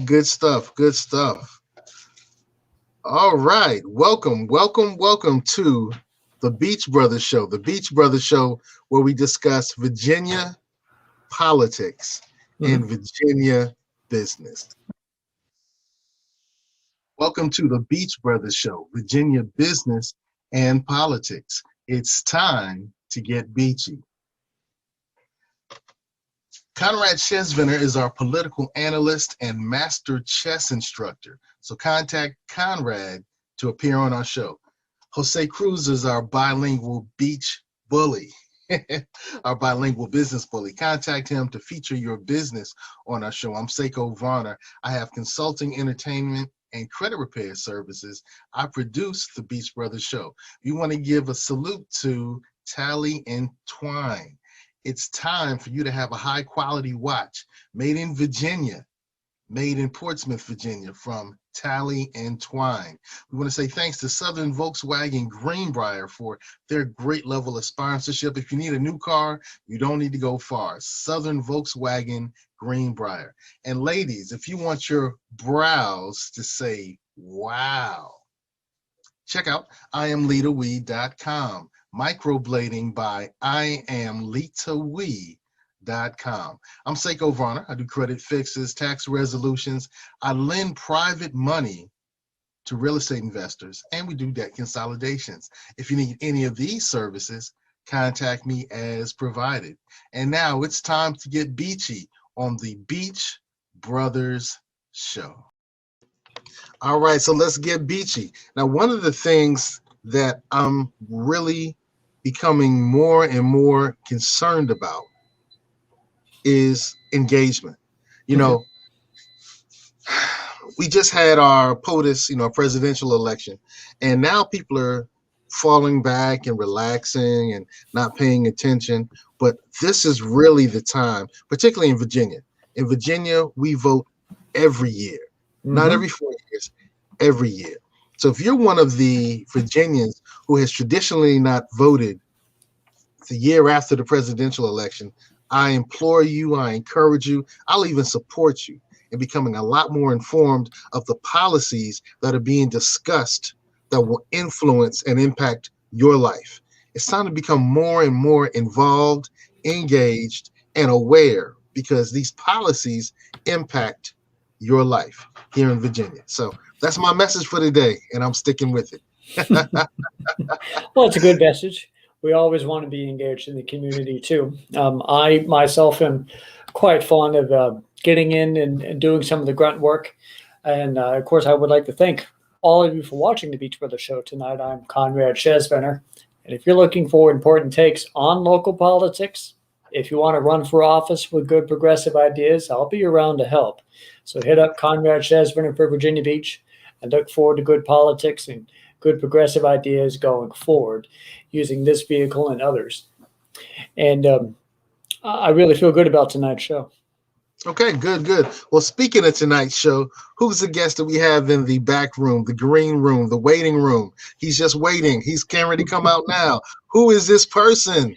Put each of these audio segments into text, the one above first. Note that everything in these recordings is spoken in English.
Good stuff. Good stuff. All right. Welcome to the Beach Brothers Show. The Beach Brothers Show, where we discuss Virginia politics and Virginia business. Welcome to the Beach Brothers Show, Virginia business and politics. It's time to get beachy. Conrad is our political analyst and master chess instructor. So contact Conrad to appear on our show. Jose Cruz is our bilingual beach bully, our bilingual business bully. Contact him to feature your business on our show. I'm Seko Varner. I have consulting, entertainment, and credit repair services. I produce the Beach Brothers Show. We want to give a salute to Tally and Twine. It's time for you to have a high quality watch made in Virginia, made in Portsmouth, Virginia, from Tally and Twine. We want to say thanks to Southern Volkswagen Greenbrier for their great level of sponsorship. If you need a new car, you don't need to go far. Southern Volkswagen Greenbrier. And ladies, if you want your brows to say, wow, check out IamLitaWee.com. Microblading by IamLitaWee.com. I'm Seko Varner. I do credit fixes, tax resolutions. I lend private money to real estate investors, and we do debt consolidations. If you need any of these services, contact me as provided. And now it's time to get beachy on the Beach Brothers Show. All right, so let's get beachy. Now, one of the things that I'm really becoming more and more concerned about is engagement. You know, we just had our POTUS, presidential election, and now people are falling back and relaxing and not paying attention. But this is really the time, particularly in Virginia. In Virginia, we vote every year, not every 4 years, every year. So if you're one of the Virginians who has traditionally not voted the year after the presidential election, I implore you, I encourage you, I'll even support you in becoming a lot more informed of the policies that are being discussed that will influence and impact your life. It's time to become more and more involved, engaged, and aware, because these policies impact your life here in Virginia. So that's my message for today, and I'm sticking with it. Well, it's a good message. We always want to be engaged in the community too. I myself am quite fond of getting in and doing some of the grunt work. And of course, I would like to thank all of you for watching the Beach Brothers Show tonight. I'm Conrad Chesvenner. And if you're looking for important takes on local politics, if you want to run for office with good progressive ideas, I'll be around to help. So hit up Conrad Chesvenner for Virginia Beach, and look forward to good politics and good progressive ideas going forward using this vehicle and others. And I really feel good about tonight's show. Okay, good. Well, speaking of tonight's show, who's the guest that we have in the back room, the green room, the waiting room? He's just waiting. He's getting ready to come out now. Who is this person?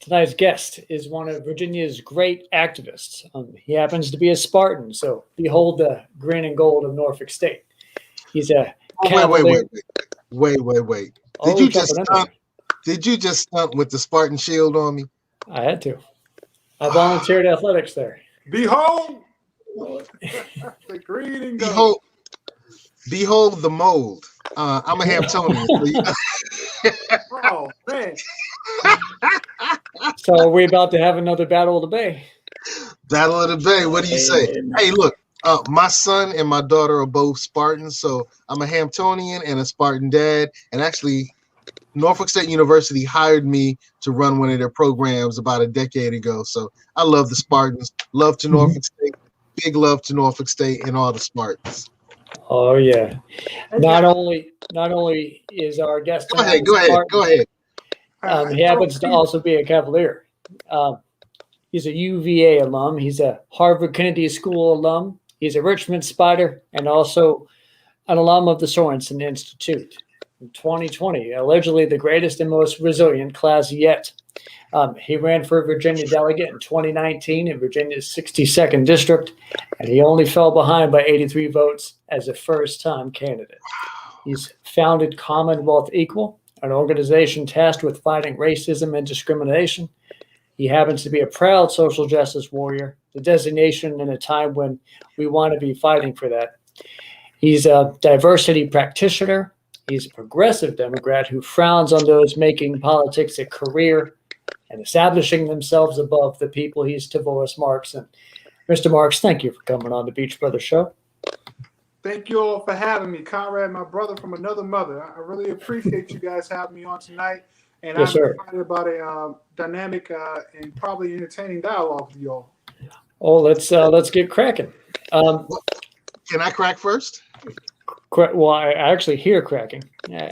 Tonight's guest is one of Virginia's great activists. He happens to be a Spartan, so behold the green and gold of Norfolk State. He's a Wait. Did you just stunt with the Spartan shield on me? I had to. I volunteered athletics there. Behold the green and gold. Behold the mold. I'm a Hamptonian. Oh man. So are we about to have another Battle of the Bay? Battle of the Bay. What do you say? Hey, look, my son and my daughter are both Spartans, so I'm a Hamptonian and a Spartan dad. And actually, Norfolk State University hired me to run one of their programs about a decade ago. So I love the Spartans. Love to Norfolk State. Big love to Norfolk State and all the Spartans. Oh yeah. Not only is our guest. Go ahead. He happens to also be a Cavalier. He's a UVA alum. He's a Harvard Kennedy School alum. He's a Richmond Spider and also an alum of the Sorensen Institute. In 2020, allegedly the greatest and most resilient class yet He ran for a Virginia delegate in 2019 in Virginia's 62nd district, and he only fell behind by 83 votes as a first-time candidate. He's founded Commonwealth Equal, an organization tasked with fighting racism and discrimination. He happens to be a proud social justice warrior, the designation in a time when we want to be fighting for that. He's a diversity practitioner. He's a progressive Democrat who frowns on those making politics a career and establishing themselves above the people. He's Tavorise Marks. And Mr. Marks, thank you for coming on the Beach Brothers Show. Thank you all for having me, Conrad, my brother from another mother. I really appreciate you guys having me on tonight. And yes, I'm sir. excited about a dynamic and probably entertaining dialogue with you all. Oh, let's get cracking. Can I crack first? Well, I actually hear cracking. Yeah.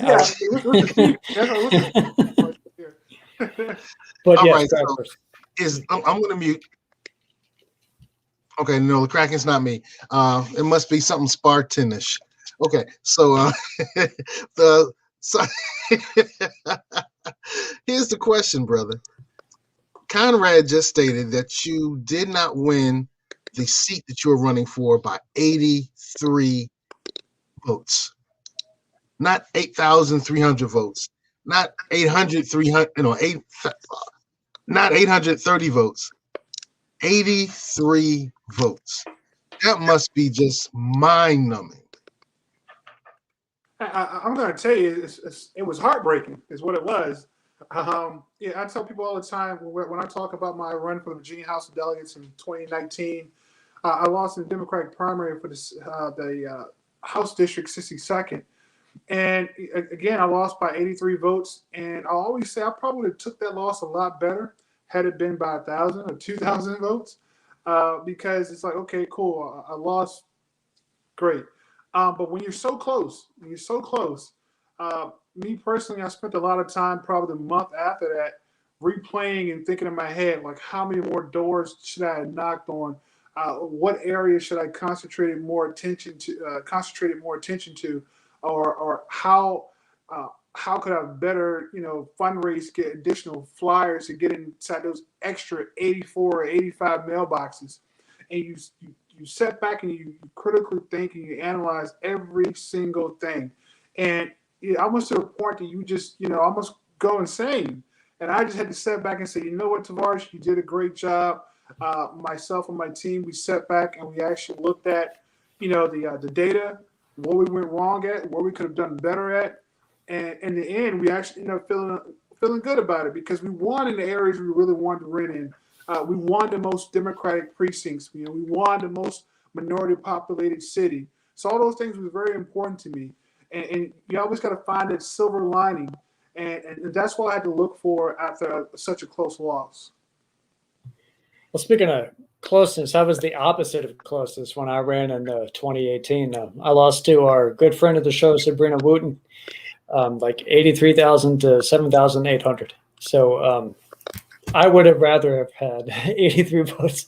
But all yes, right, crack so first. I'm going to mute. Okay, no, the cracking's not me. It must be something Spartanish. Okay, so here's the question, brother. Conrad just stated that you did not win the seat that you were running for by 83 votes, not 8,300 votes, not 830 votes, 83 votes. That must be just mind-numbing. I'm going to tell you, it was heartbreaking, is what it was. Yeah, I tell people all the time when I talk about my run for the Virginia House of Delegates in 2019, I lost in the Democratic primary for the House District 62nd. And again, I lost by 83 votes. And I always say I probably would have took that loss a lot better had it been by 1,000 or 2,000 votes, because it's like, okay, cool, I lost, great. But when you're so close, me personally, I spent a lot of time, probably the month after that, replaying and thinking in my head, like, how many more doors should I have knocked on? What area should I concentrated more attention to, or how could I better, fundraise, get additional flyers to get inside those extra 84 or 85 mailboxes? And you sit back and you critically think and you analyze every single thing. And almost to the point that you just, almost go insane. And I just had to step back and say, you know what, Tavares, you did a great job. Myself and my team, we sat back and we actually looked at, the data, what we went wrong at, what we could have done better at. And in the end, we actually ended up feeling good about it, because we won in the areas we really wanted to win in. We won the most Democratic precincts. We won the most minority populated city. So all those things was very important to me. And you always got to find that silver lining. And that's what I had to look for after such a close loss. Well, speaking of closeness, I was the opposite of closeness when I ran in 2018. I lost to our good friend of the show, Sabrina Wooten, like 83,000 to 7,800. So I would have rather have had 83 votes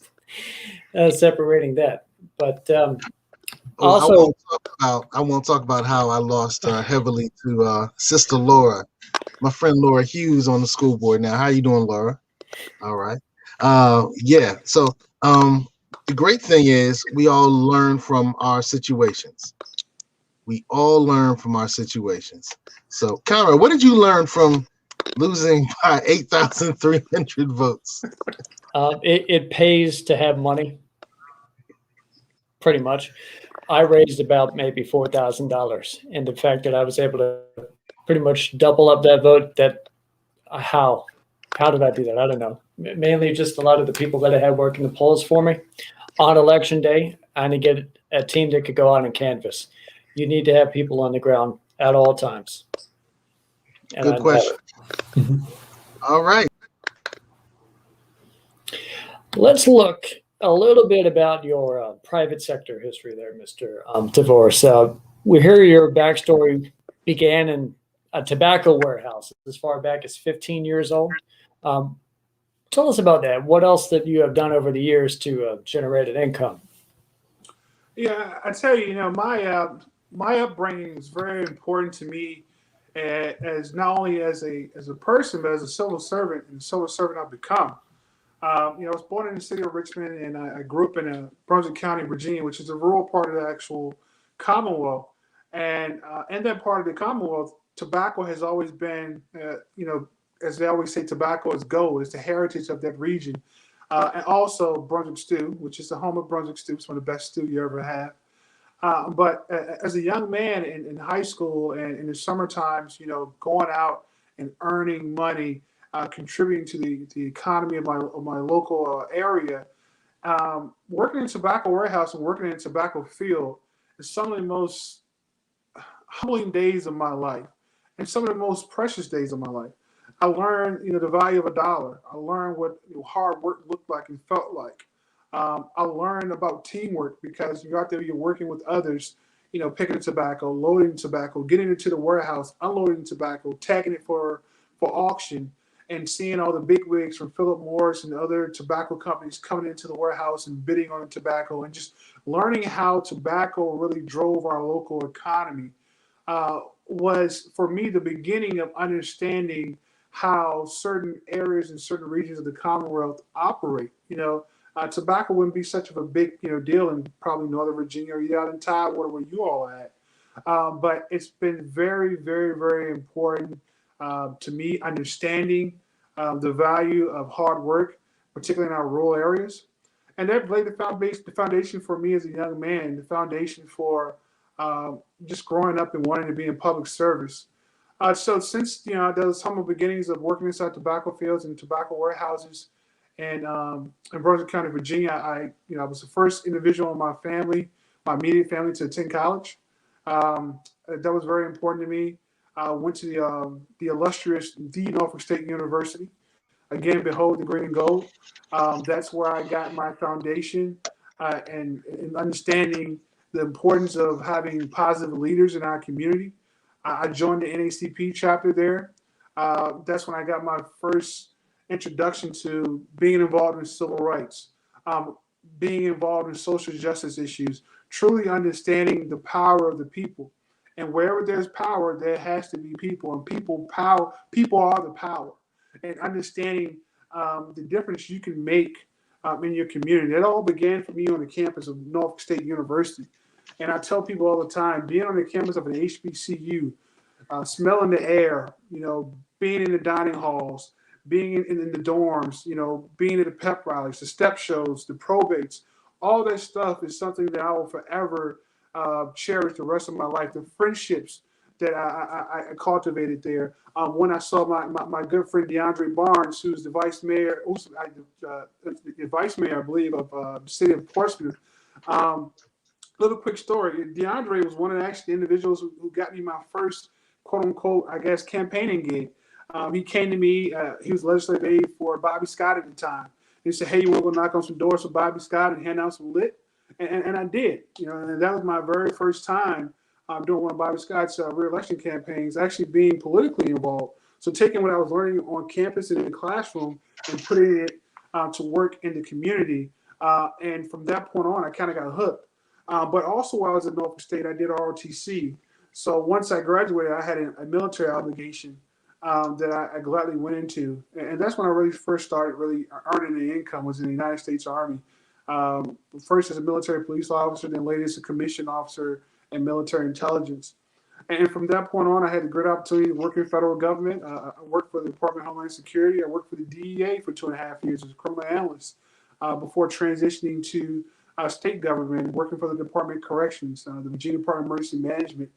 separating that. But also, I won't talk about how I lost heavily to Sister Laura, my friend Laura Hughes on the school board. Now, how you doing, Laura? All right. Yeah. So the great thing is we all learn from our situations. So, Conrad, what did you learn from losing by 8,300 votes? It pays to have money, pretty much. I raised about maybe $4,000, and the fact that I was able to pretty much double up that vote, how did I do that? I don't know. Mainly just a lot of the people that I had working the polls for me. On election day, I need to get a team that could go out and canvass. You need to have people on the ground at all times. And good question. All right. Let's look a little bit about your private sector history there, Mr. Tavoris. We hear your backstory began in a tobacco warehouse as far back as 15 years old. Tell us about that. What else that you have done over the years to generate an income? Yeah, I tell you, my upbringing is very important to me, as not only as a person, but as a civil servant, and civil servant I've become. I was born in the city of Richmond, and I grew up in Brunswick County, Virginia, which is a rural part of the actual Commonwealth. And in that part of the Commonwealth, tobacco has always been, as they always say, tobacco is gold. It's the heritage of that region. And also Brunswick stew, which is the home of Brunswick stew. It's one of the best stew you ever have. But as a young man in high school and in the summer times, going out and earning money, contributing to the economy of my local area, working in tobacco warehouse and working in a tobacco field is some of the most humbling days of my life and some of the most precious days of my life. I learned, the value of a dollar. I learned what hard work looked like and felt like. I learned about teamwork because you're out there, you're working with others, picking the tobacco, loading tobacco, getting it to the warehouse, unloading tobacco, tagging it for auction, and seeing all the bigwigs from Philip Morris and other tobacco companies coming into the warehouse and bidding on the tobacco, and just learning how tobacco really drove our local economy was, for me, the beginning of understanding how certain areas and certain regions of the Commonwealth operate. Tobacco wouldn't be such of a big deal in probably Northern Virginia or out in Tidewater where you all are at. But it's been very, very, very important to me understanding the value of hard work, particularly in our rural areas. And that laid the foundation for me as a young man, the foundation for just growing up and wanting to be in public service. So since those humble beginnings of working inside tobacco fields and tobacco warehouses, and in Brunswick County, Virginia, I was the first individual in my family, my immediate family, to attend college. That was very important to me. I went to the illustrious Norfolk State University. Again, behold the green and gold. That's where I got my foundation and understanding the importance of having positive leaders in our community. I joined the NACP chapter there. That's when I got my first introduction to being involved in civil rights, being involved in social justice issues, truly understanding the power of the people. And wherever there's power, there has to be people, and people are the power. And understanding the difference you can make in your community. It all began for me on the campus of Norfolk State University. And I tell people all the time, being on the campus of an HBCU, smelling the air, being in the dining halls, being in the dorms, being at the pep rallies, the step shows, the probates, all that stuff is something that I will forever cherish the rest of my life. The friendships that I cultivated there. When I saw my good friend DeAndre Barnes, who's the vice mayor, I believe, of the city of Portsmouth. Little quick story. DeAndre was one of the individuals who got me my first, quote unquote, I guess, campaigning gig. He came to me. He was legislative aide for Bobby Scott at the time. He said, "Hey, you want to go knock on some doors for Bobby Scott and hand out some lit?" And I did. And that was my very first time doing one of Bobby Scott's re-election campaigns, actually being politically involved. So taking what I was learning on campus and in the classroom and putting it to work in the community. And from that point on, I kind of got hooked. But also while I was at Norfolk State, I did ROTC. So once I graduated, I had a military obligation that I gladly went into. And that's when I really first started really earning the income, was in the United States Army. First as a military police officer, then later as a commissioned officer in military intelligence. And from that point on, I had a great opportunity to work in federal government. I worked for the Department of Homeland Security. I worked for the DEA for 2.5 years as a criminal analyst before transitioning to state government, working for the Department of Corrections, the Virginia Department of Emergency Management.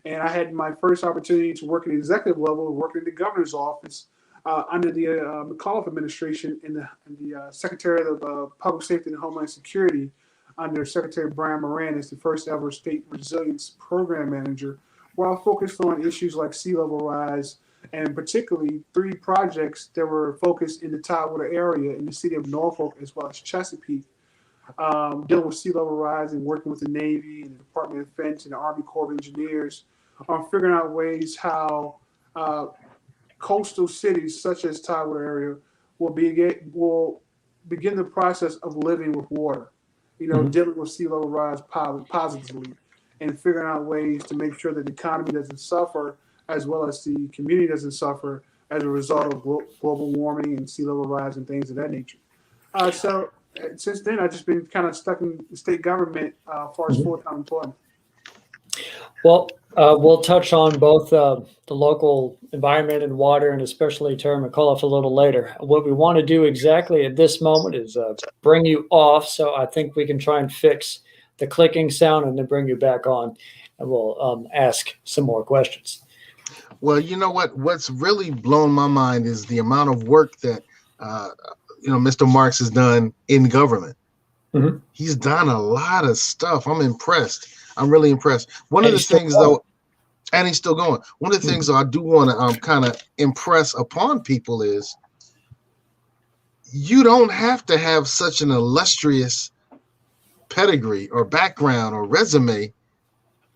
And I had my first opportunity to work at the executive level, working in the governor's office under the McAuliffe administration in the Secretary of Public Safety and Homeland Security under Secretary Brian Moran as the first ever state resilience program manager, where I focused on issues like sea level rise and particularly 3 projects that were focused in the Tidewater area in the city of Norfolk as well as Chesapeake, dealing with sea level rise and working with the Navy and the Department of Defense and the Army Corps of Engineers on figuring out ways how coastal cities such as Tidewater area will begin the process of living with water, dealing with sea level rise positively and figuring out ways to make sure that the economy doesn't suffer as well as the community doesn't suffer as a result of global warming and sea level rise and things of that nature. So since then, I've just been kind of stuck in state government as far as full-time employment. Well, we'll touch on both the local environment and water, and especially Terry McAuliffe a little later. What we want to do exactly at this moment is bring you off, so I think we can try and fix the clicking sound and then bring you back on, and we'll ask some more questions. Well, you know what? What's really blown my mind is the amount of work that Mr. Marks has done in government. Mm-hmm. He's done a lot of stuff. I'm impressed. I'm really impressed. One of the things, though, and he's still going. One of the things, though, I do want to kind of impress upon people is you don't have to have such an illustrious pedigree or background or resume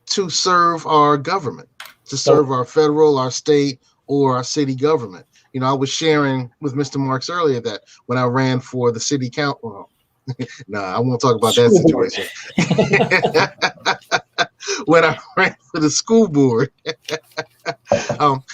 to serve our government, to serve our federal, our state, or our city government. You know, I was sharing with Mr. Marks earlier that when I ran for the city council, I won't talk about that situation. When I ran for the school board,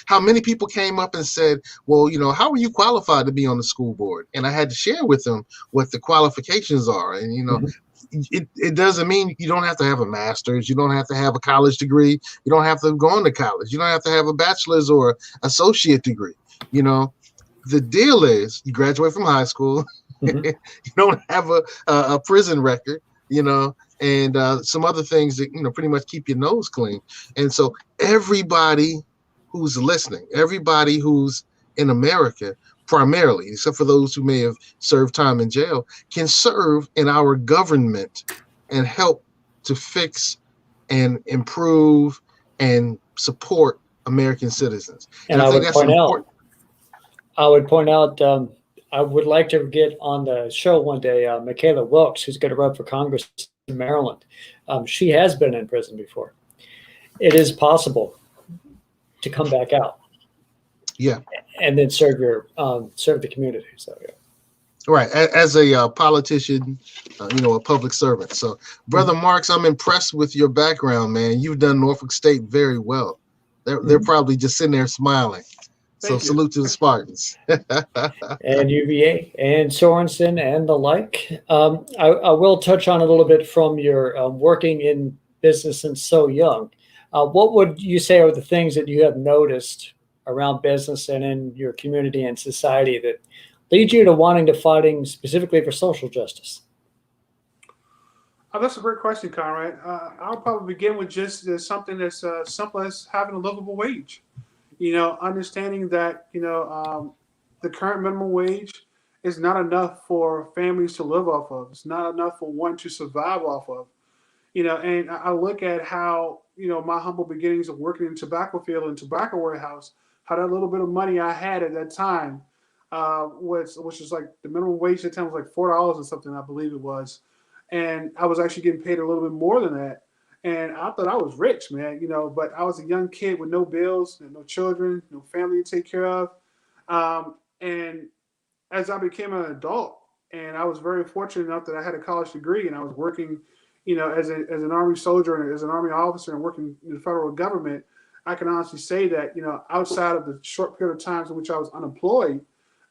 how many people came up and said, well, how are you qualified to be on the school board? And I had to share with them what the qualifications are. And, it doesn't mean you don't have to have a master's. You don't have to have a college degree. You don't have to go on to college. You don't have to have a bachelor's or associate degree. The deal is you graduate from high school. You don't have a prison record, and some other things that, pretty much keep your nose clean. And so everybody who's listening, everybody who's in America, primarily, except for those who may have served time in jail, can serve in our government and help to fix and improve and support American citizens. And I think that's important. I would point out, I would like to get on the show one day, Michaela Wilkes, who's going to run for Congress in Maryland. She has been in prison before. It is possible to come back out. Yeah. And then serve the community. So, yeah. Right. As a politician, a public servant. So, Brother Marks, I'm impressed with your background, man. You've done Norfolk State very well. They're probably just sitting there smiling. So salute to the Spartans. And UVA and Sorensen and the like. I will touch on a little bit from your working in business since so young. What would you say are the things that you have noticed around business and in your community and society that lead you to wanting to fighting specifically for social justice? That's a great question, Conrad. I'll probably begin with just something as simple as having a livable wage. Understanding that, the current minimum wage is not enough for families to live off of. It's not enough for one to survive off of. And I look at how, my humble beginnings of working in tobacco field and tobacco warehouse, how that little bit of money I had at that time, which was like the minimum wage at the time was like $4 or something, I believe it was. And I was actually getting paid a little bit more than that. And I thought I was rich, man, but I was a young kid with no bills, no children, no family to take care of. And as I became an adult, and I was very fortunate enough that I had a college degree and I was working, as an Army soldier and as an Army officer and working in the federal government, I can honestly say that, outside of the short period of times in which I was unemployed,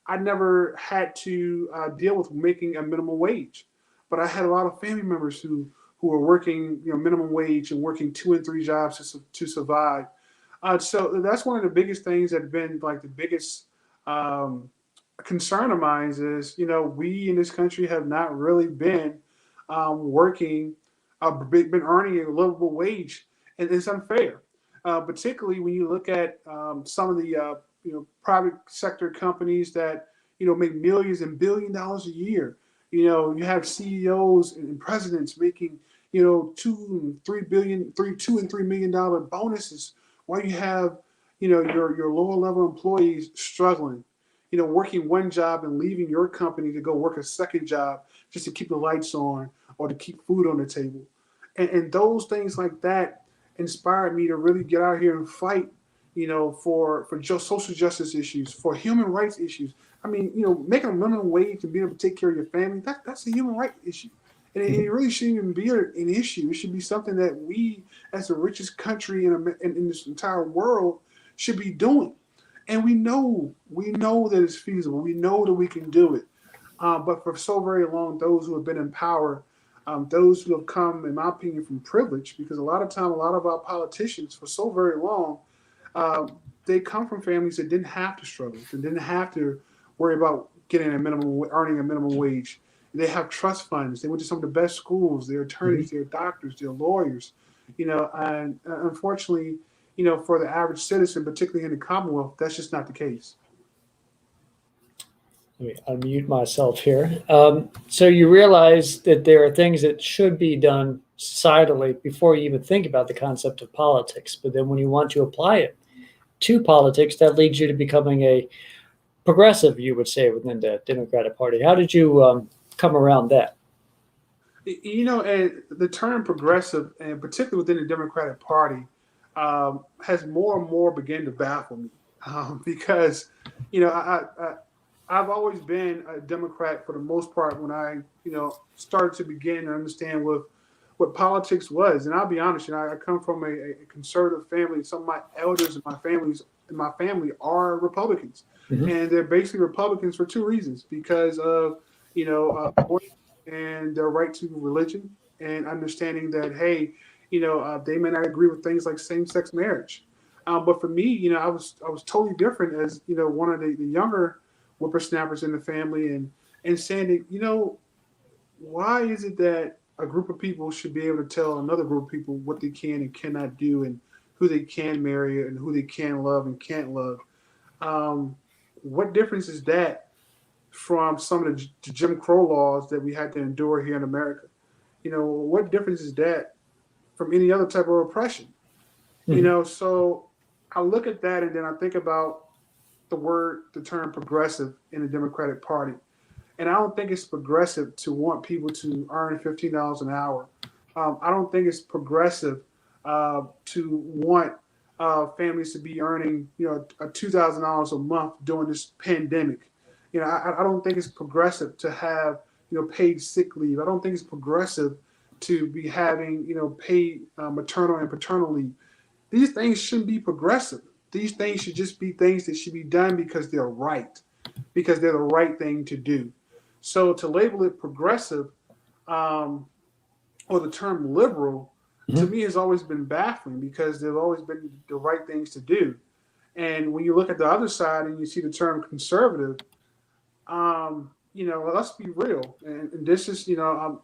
I never had to deal with making a minimum wage. But I had a lot of family members who were working, minimum wage and working 2 and 3 jobs to survive. So that's one of the biggest things that have been like the biggest concern of mine is, we in this country have not really been working, been earning a livable wage, and it's unfair. Particularly when you look at some of the private sector companies that make millions and $billions a year. You have CEOs and presidents making $2 and $3 million bonuses, while you have your lower level employees struggling, working one job and leaving your company to go work a second job just to keep the lights on or to keep food on the table, and those things like that inspired me to really get out here and fight, for just social justice issues, for human rights issues. I mean, making a minimum wage and being able to take care of your family, that's a human rights issue. And it really shouldn't even be an issue. It should be something that we, as the richest country in this entire world, should be doing. And we know that it's feasible. We know that we can do it. But for so very long, those who have been in power, those who have come, in my opinion, from privilege, because a lot of our politicians for so very long, they come from families that didn't have to struggle, that didn't have to worry about earning a minimum wage. They have trust funds. They went to some of the best schools. They're attorneys, they're doctors, they're lawyers, and unfortunately, for the average citizen, particularly in the Commonwealth, that's just not the case. Let me unmute myself here. So you realize that there are things that should be done societally before you even think about the concept of politics. But then when you want to apply it to politics, that leads you to becoming a progressive, you would say, within the Democratic Party. How did you come around that? And the term progressive, and particularly within the Democratic Party, has more and more begun to baffle me because, I've always been a Democrat for the most part when I, started to begin to understand what politics was. And I'll be honest, I come from a conservative family. Some of my elders in my family are Republicans. Mm-hmm. And they're basically Republicans for two reasons: because of, and their right to religion, and understanding that, hey, they may not agree with things like same-sex marriage. But for me, I was totally different as, one of the younger whippersnappers in the family, and saying that, why is it that a group of people should be able to tell another group of people what they can and cannot do, and who they can marry and who they can love and can't love? What difference is that from some of the Jim Crow laws that we had to endure here in America? What difference is that from any other type of oppression? Mm-hmm. So I look at that, and then I think about the term progressive in the Democratic Party. And I don't think it's progressive to want people to earn $15 an hour. I don't think it's progressive to want families to be earning, $2,000 a month during this pandemic. I don't think it's progressive to have, paid sick leave. I don't think it's progressive to be having, paid maternal and paternal leave. These things shouldn't be progressive. These things should just be things that should be done because they're right, because they're the right thing to do. So to label it progressive or the term liberal, mm-hmm. to me has always been baffling, because they've always been the right things to do. And when you look at the other side and you see the term conservative, let's be real. And this is,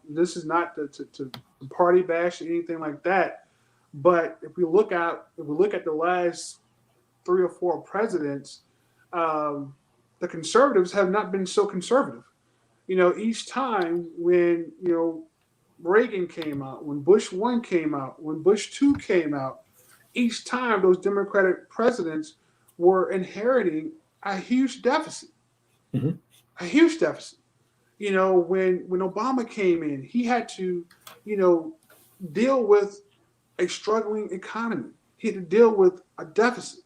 this is not to party bash or anything like that. But if we look at the last 3 or 4 presidents, the conservatives have not been so conservative. Each time when, Reagan came out, when Bush 1 came out, when Bush 2 came out, each time those Democratic presidents were inheriting a huge deficit. Mm-hmm. A huge deficit. When Obama came in, he had to, deal with a struggling economy. He had to deal with a deficit.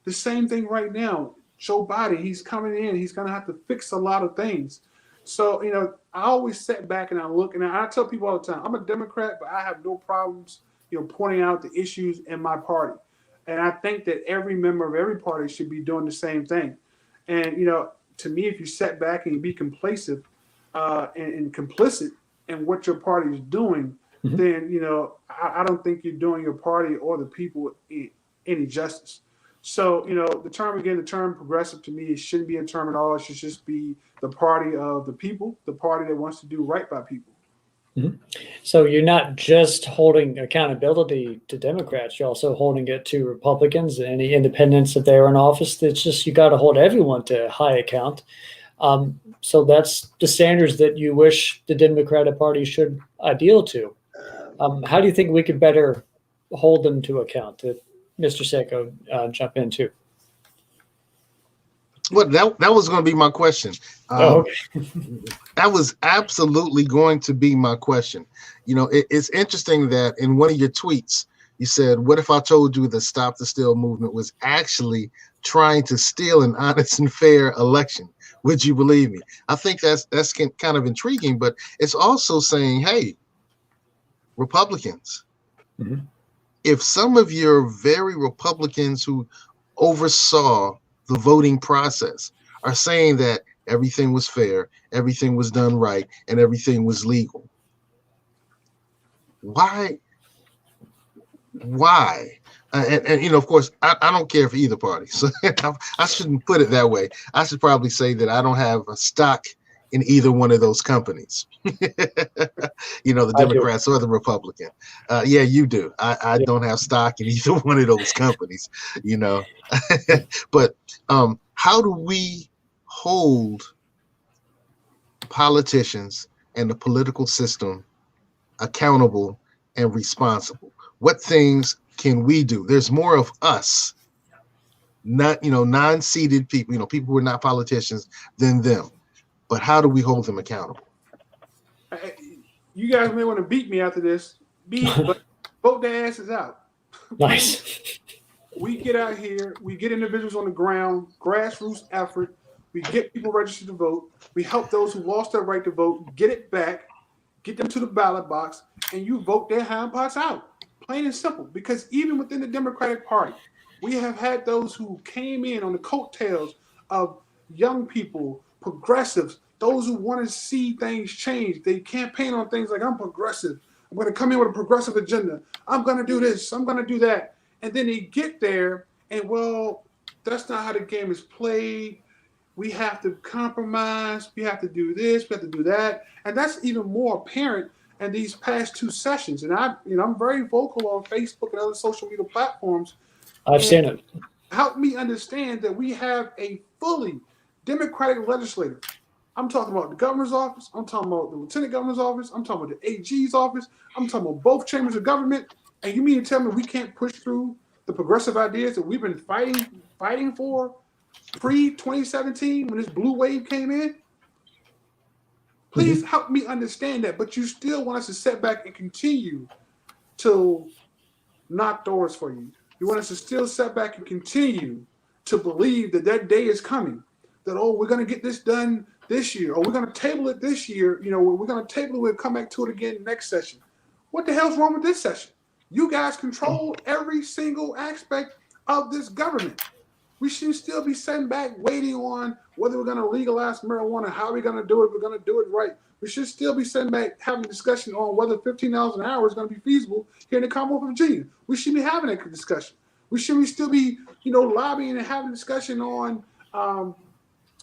The same thing right now. Joe Biden, he's coming in. He's going to have to fix a lot of things. So, I always sit back and I look, and I tell people all the time, I'm a Democrat, but I have no problems, pointing out the issues in my party. And I think that every member of every party should be doing the same thing. And, to me, if you sit back and you be complacent and complicit in what your party is doing, mm-hmm. then, I don't think you're doing your party or the people any justice. So, the term progressive, to me, it shouldn't be a term at all. It should just be the party of the people, the party that wants to do right by people. Mm-hmm. So you're not just holding accountability to Democrats, you're also holding it to Republicans and any independents if they're in office. It's just, you got to hold everyone to high account. So that's the standards that you wish the Democratic Party should adhere to. How do you think we could better hold them to account? Mr. Seko, jump in too. Well, that was going to be my question. Okay. That was absolutely going to be my question. It's interesting that in one of your tweets, you said, what if I told you the Stop the Steal movement was actually trying to steal an honest and fair election? Would you believe me? I think that's kind of intriguing, but it's also saying, hey, Republicans, mm-hmm. if some of your very Republicans who oversaw the voting process are saying that everything was fair, everything was done right, and everything was legal. Why? And of course, I don't care for either party, so I shouldn't put it that way. I should probably say that I don't have a stock in either one of those companies. The Democrats or the Republican. Yeah, you do. I don't have stock in either one of those companies. But how do we hold politicians and the political system accountable and responsible? What things can we do? There's more of us, not non-seated people, people who are not politicians, than them. But how do we hold them accountable? You guys may want to beat me after this. But vote their asses out. Nice. We get out here, we get individuals on the ground, grassroots effort. We get people registered to vote. We help those who lost their right to vote get it back, get them to the ballot box, and you vote their hindparts out. Plain and simple. Because even within the Democratic Party, we have had those who came in on the coattails of young people, progressives, those who want to see things change. They campaign on things like, I'm progressive. I'm going to come in with a progressive agenda. I'm going to do this. I'm going to do that. And then they get there and, well, that's not how the game is played. We have to compromise. We have to do this. We have to do that. And that's even more apparent in these past two sessions. And I'm very vocal on Facebook and other social media platforms. I've seen it. Help me understand that we have a fully Democratic legislature. I'm talking about the governor's office. I'm talking about the lieutenant governor's office. I'm talking about the AG's office. I'm talking about both chambers of government. And you mean to tell me we can't push through the progressive ideas that we've been fighting for pre-2017 when this blue wave came in? Please help me understand that. But you still want us to sit back and continue to knock doors for you. You want us to still sit back and continue to believe that that day is coming. That, we're going to get this done this year, or we're going to table it this year. We're going to table it, we'll come back to it again next session. What the hell's wrong with this session? You guys control every single aspect of this government. We should still be sitting back waiting on whether we're going to legalize marijuana, how we're going to do it, we're going to do it right. We should still be sitting back having a discussion on whether $15 an hour is going to be feasible here in the Commonwealth of Virginia. We should be having that discussion. We should still be, lobbying and having a discussion on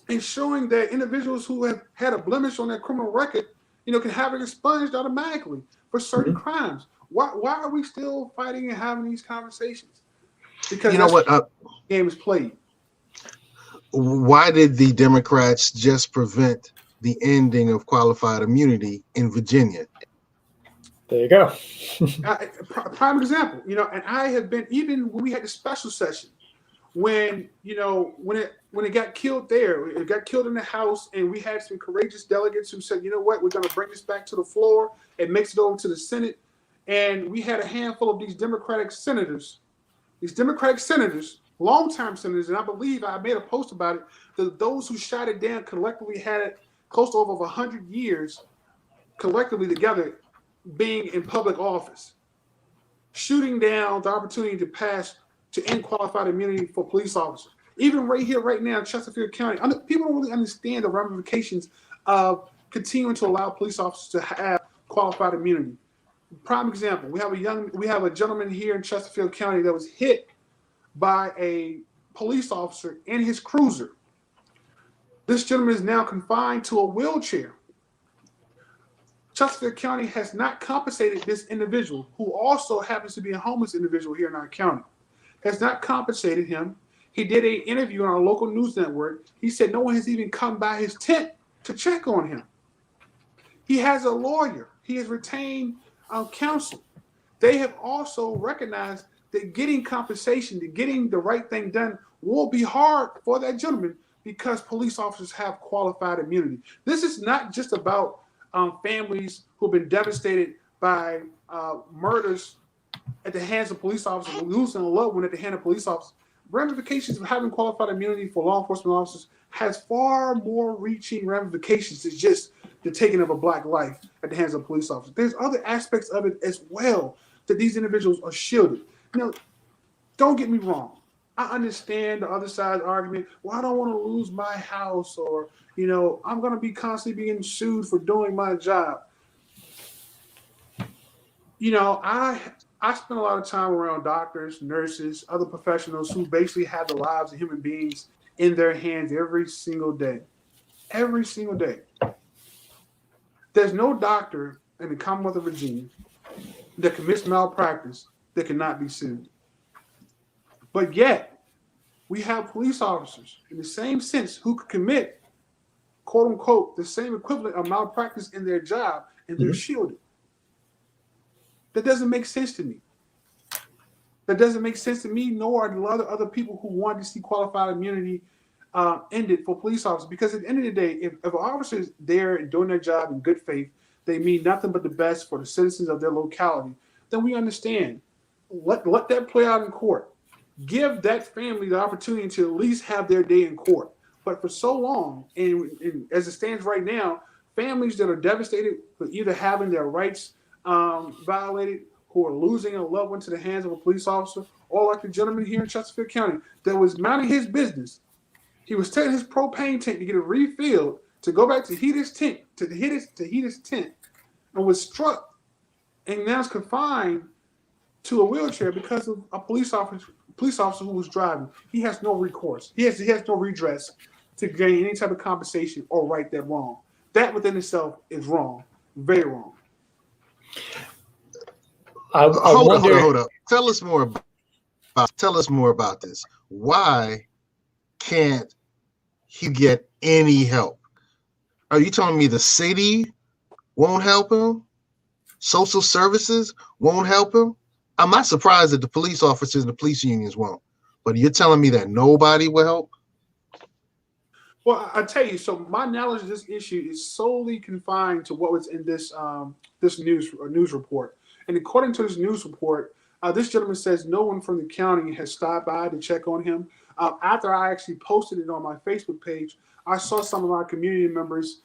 ensuring that individuals who have had a blemish on their criminal record, can have it expunged automatically for certain crimes. Why are we still fighting and having these conversations? Because the game is played. Why did the Democrats just prevent the ending of qualified immunity in Virginia? There you go. Prime example, and I have been, even when we had the special session, when it got killed there, it got killed in the House, and we had some courageous delegates who said, you know what, we're going to bring this back to the floor and mix it over to the Senate. And we had a handful of these Democratic senators, longtime senators, and I believe I made a post about it, that those who shot it down collectively had close to over 100 years collectively together being in public office, shooting down the opportunity to end qualified immunity for police officers. Even right here, right now in Chesterfield County, people don't really understand the ramifications of continuing to allow police officers to have qualified immunity. Prime example, we have a gentleman here in Chesterfield County that was hit by a police officer in his cruiser. This gentleman is now confined to a wheelchair. Chesterfield County has not compensated this individual, who also happens to be a homeless individual here in our county. Has not compensated him. He did an interview on our local news network. He said no one has even come by his tent to check on him. He has a lawyer. He has retained counsel. They have also recognized that getting compensation, that getting the right thing done will be hard for that gentleman because police officers have qualified immunity. This is not just about families who've been devastated by murders at the hands of police officers, losing a loved one at the hand of police officers. Ramifications of having qualified immunity for law enforcement officers has far more reaching ramifications than just the taking of a black life at the hands of police officers. There's other aspects of it as well that these individuals are shielded. Don't get me wrong. I understand the other side's argument. Well, I don't want to lose my house, or I'm going to be constantly being sued for doing my job. I spend a lot of time around doctors, nurses, other professionals who basically have the lives of human beings in their hands every single day. Every single day. There's no doctor in the Commonwealth of Virginia that commits malpractice that cannot be sued. But yet, we have police officers in the same sense who could commit, quote unquote, the same equivalent of malpractice in their job, and they're shielded. That doesn't make sense to me. That doesn't make sense to me, nor are a lot of other people who want to see qualified immunity ended for police officers. Because at the end of the day, if an officer is there and doing their job in good faith, they mean nothing but the best for the citizens of their locality, then we understand. Let that play out in court. Give that family the opportunity to at least have their day in court. But for so long, and as it stands right now, families that are devastated for either having their rights violated, who are losing a loved one to the hands of a police officer, or like the gentleman here in Chesterfield County that was minding his business. He was taking his propane tank to get it refilled to go back to heat his tent, and was struck and now is confined to a wheelchair because of a police officer who was driving. He has no recourse. He has no redress to gain any type of compensation or right that wrong. That within itself is wrong, very wrong. Hold up. Tell us more about this. Why can't he get any help? Are you telling me the city won't help him? Social services won't help him? I'm not surprised that the police officers and the police unions won't. But you're telling me that nobody will help? Well, I tell you, so my knowledge of this issue is solely confined to what was in this news report. And according to this news report, this gentleman says no one from the county has stopped by to check on him. After I actually posted it on my Facebook page, I saw some of my community members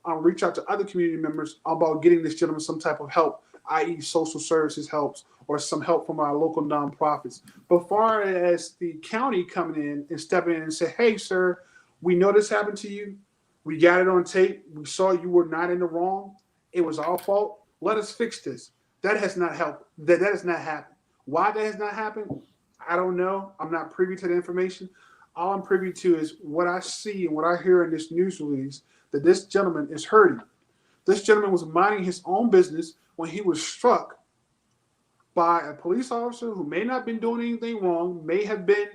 reach out to other community members about getting this gentleman some type of help, i.e. social services helps or some help from our local nonprofits. But far as the county coming in and stepping in and say, hey, sir, we know this happened to you. We got it on tape. We saw you were not in the wrong. It was our fault. Let us fix this. That has not helped. That has not happened. Why that has not happened, I don't know. I'm not privy to the information. All I'm privy to is what I see and what I hear in this news release, that this gentleman is hurting. This gentleman was minding his own business when he was struck by a police officer who may not have been doing anything wrong, may have been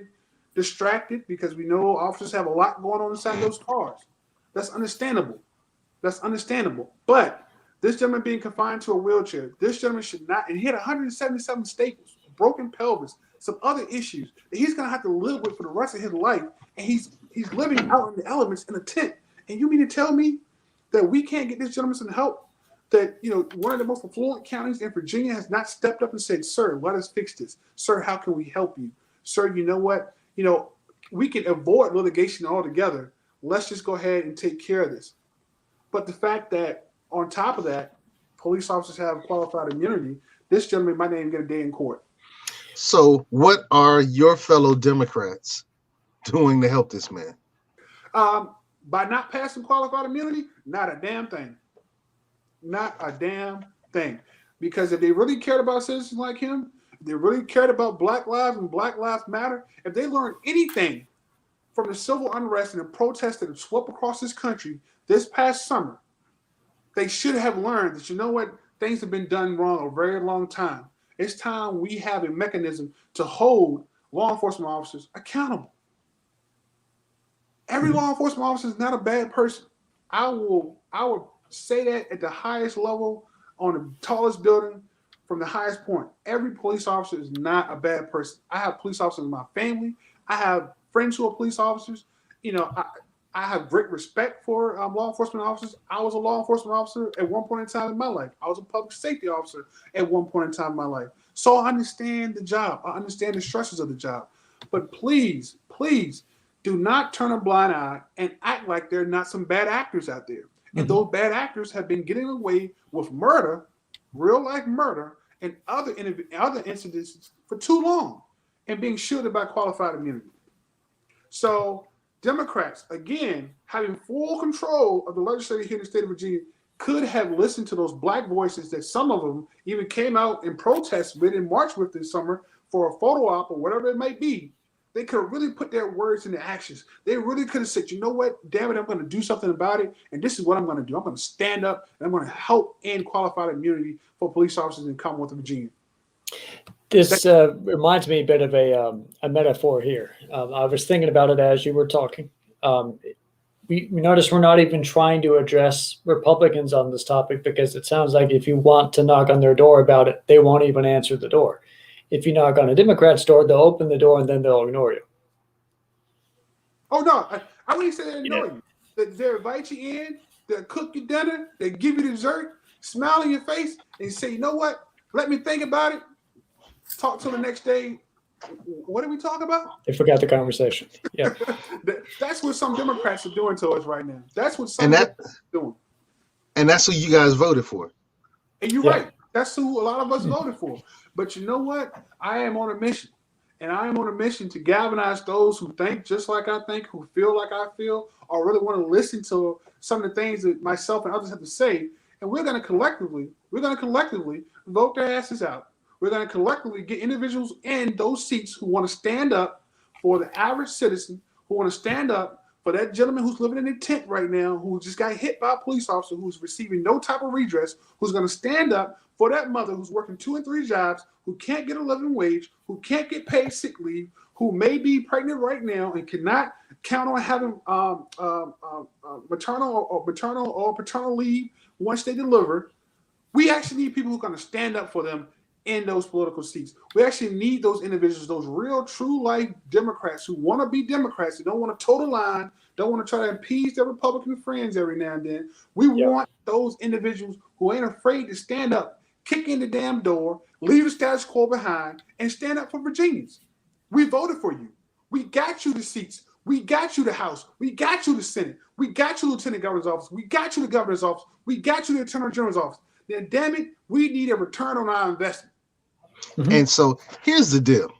distracted, because we know officers have a lot going on inside those cars. That's understandable. But this gentleman being confined to a wheelchair, this gentleman should not, and he had 177 staples, broken pelvis, some other issues that he's going to have to live with for the rest of his life. And he's living out in the elements in a tent. And you mean to tell me that we can't get this gentleman some help? That, one of the most affluent counties in Virginia has not stepped up and said, sir, let us fix this. Sir, how can we help you? Sir, you know what? We can avoid litigation altogether. Let's just go ahead and take care of this. But the fact that on top of that, police officers have qualified immunity, this gentleman might not even get a day in court. So what are your fellow Democrats doing to help this man? By not passing qualified immunity, not a damn thing. Not a damn thing. Because if they really cared about citizens like him, if they really cared about Black lives and Black Lives Matter, if they learned anything from the civil unrest and the protests that have swept across this country this past summer, they should have learned that, you know what, things have been done wrong a very long time. It's time we have a mechanism to hold law enforcement officers accountable. Every law enforcement officer is not a bad person. I will say that at the highest level, on the tallest building, from the highest point. Every police officer is not a bad person. I have police officers in my family. I have friends who are police officers. I have great respect for law enforcement officers. I was a law enforcement officer at one point in time in my life. I was a public safety officer at one point in time in my life. So I understand the job. I understand the stresses of the job. But please, please do not turn a blind eye and act like there are not some bad actors out there. Mm-hmm. And those bad actors have been getting away with murder, real life murder, and other incidents for too long. and being shielded by qualified immunity. So Democrats, again, having full control of the legislature here in the state of Virginia, could have listened to those black voices that some of them even came out and protest with and marched with this summer for a photo op or whatever it might be. They could have really put their words into actions. They really could have said, you know what, damn it, I'm going to do something about it. And this is what I'm going to do. I'm going to stand up and I'm going to help end qualified immunity for police officers in the Commonwealth of Virginia. This reminds me a bit of a metaphor here. I was thinking about it as you were talking. We notice we're not even trying to address Republicans on this topic because it sounds like if you want to knock on their door about it, they won't even answer the door. If you knock on a Democrat's door, they'll open the door and then they'll ignore you. Oh, no. I wouldn't say they ignore you. They'll invite you in, they'll cook your dinner, they'll give you dessert, smile in your face, and say, you know what? Let me think about it. Talk to them the next day. What did we talk about? They forgot the conversation. Yeah. That's what some Democrats are doing to us right now. That's what some Democrats are doing. And that's who you guys voted for. And you're right. That's who a lot of us voted for. But you know what? I am on a mission. And I am on a mission to galvanize those who think just like I think, who feel like I feel, or really want to listen to some of the things that myself and others have to say. And we're going to collectively vote their asses out. We're going to collectively get individuals in those seats who want to stand up for the average citizen, who want to stand up for that gentleman who's living in a tent right now, who just got hit by a police officer, who's receiving no type of redress, who's going to stand up for that mother who's working 2 and 3 jobs, who can't get a living wage, who can't get paid sick leave, who may be pregnant right now and cannot count on having maternal or paternal leave once they deliver. We actually need people who are going to stand up for them in those political seats. We actually need those individuals, those real, true life Democrats who want to be Democrats, who don't want to toe the line, don't want to try to appease their Republican friends every now and then. We want those individuals who ain't afraid to stand up, kick in the damn door, leave the status quo behind, and stand up for Virginians. We voted for you. We got you the seats. We got you the House. We got you the Senate. We got you the Lieutenant Governor's office. We got you the Governor's office. We got you the Attorney General's office. Then, damn it, we need a return on our investment. Mm-hmm. And so here's the deal.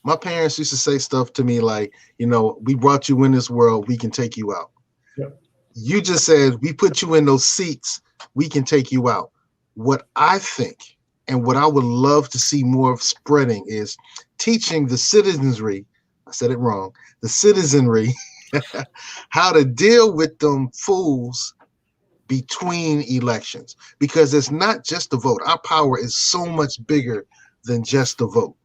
My parents used to say stuff to me like, you know, we brought you in this world, we can take you out. Yep. You just said, we put you in those seats, we can take you out. What I think and what I would love to see more of spreading is teaching the citizenry, I said it wrong, the citizenry, how to deal with them fools between elections, because it's not just the vote. Our power is so much bigger than just the vote.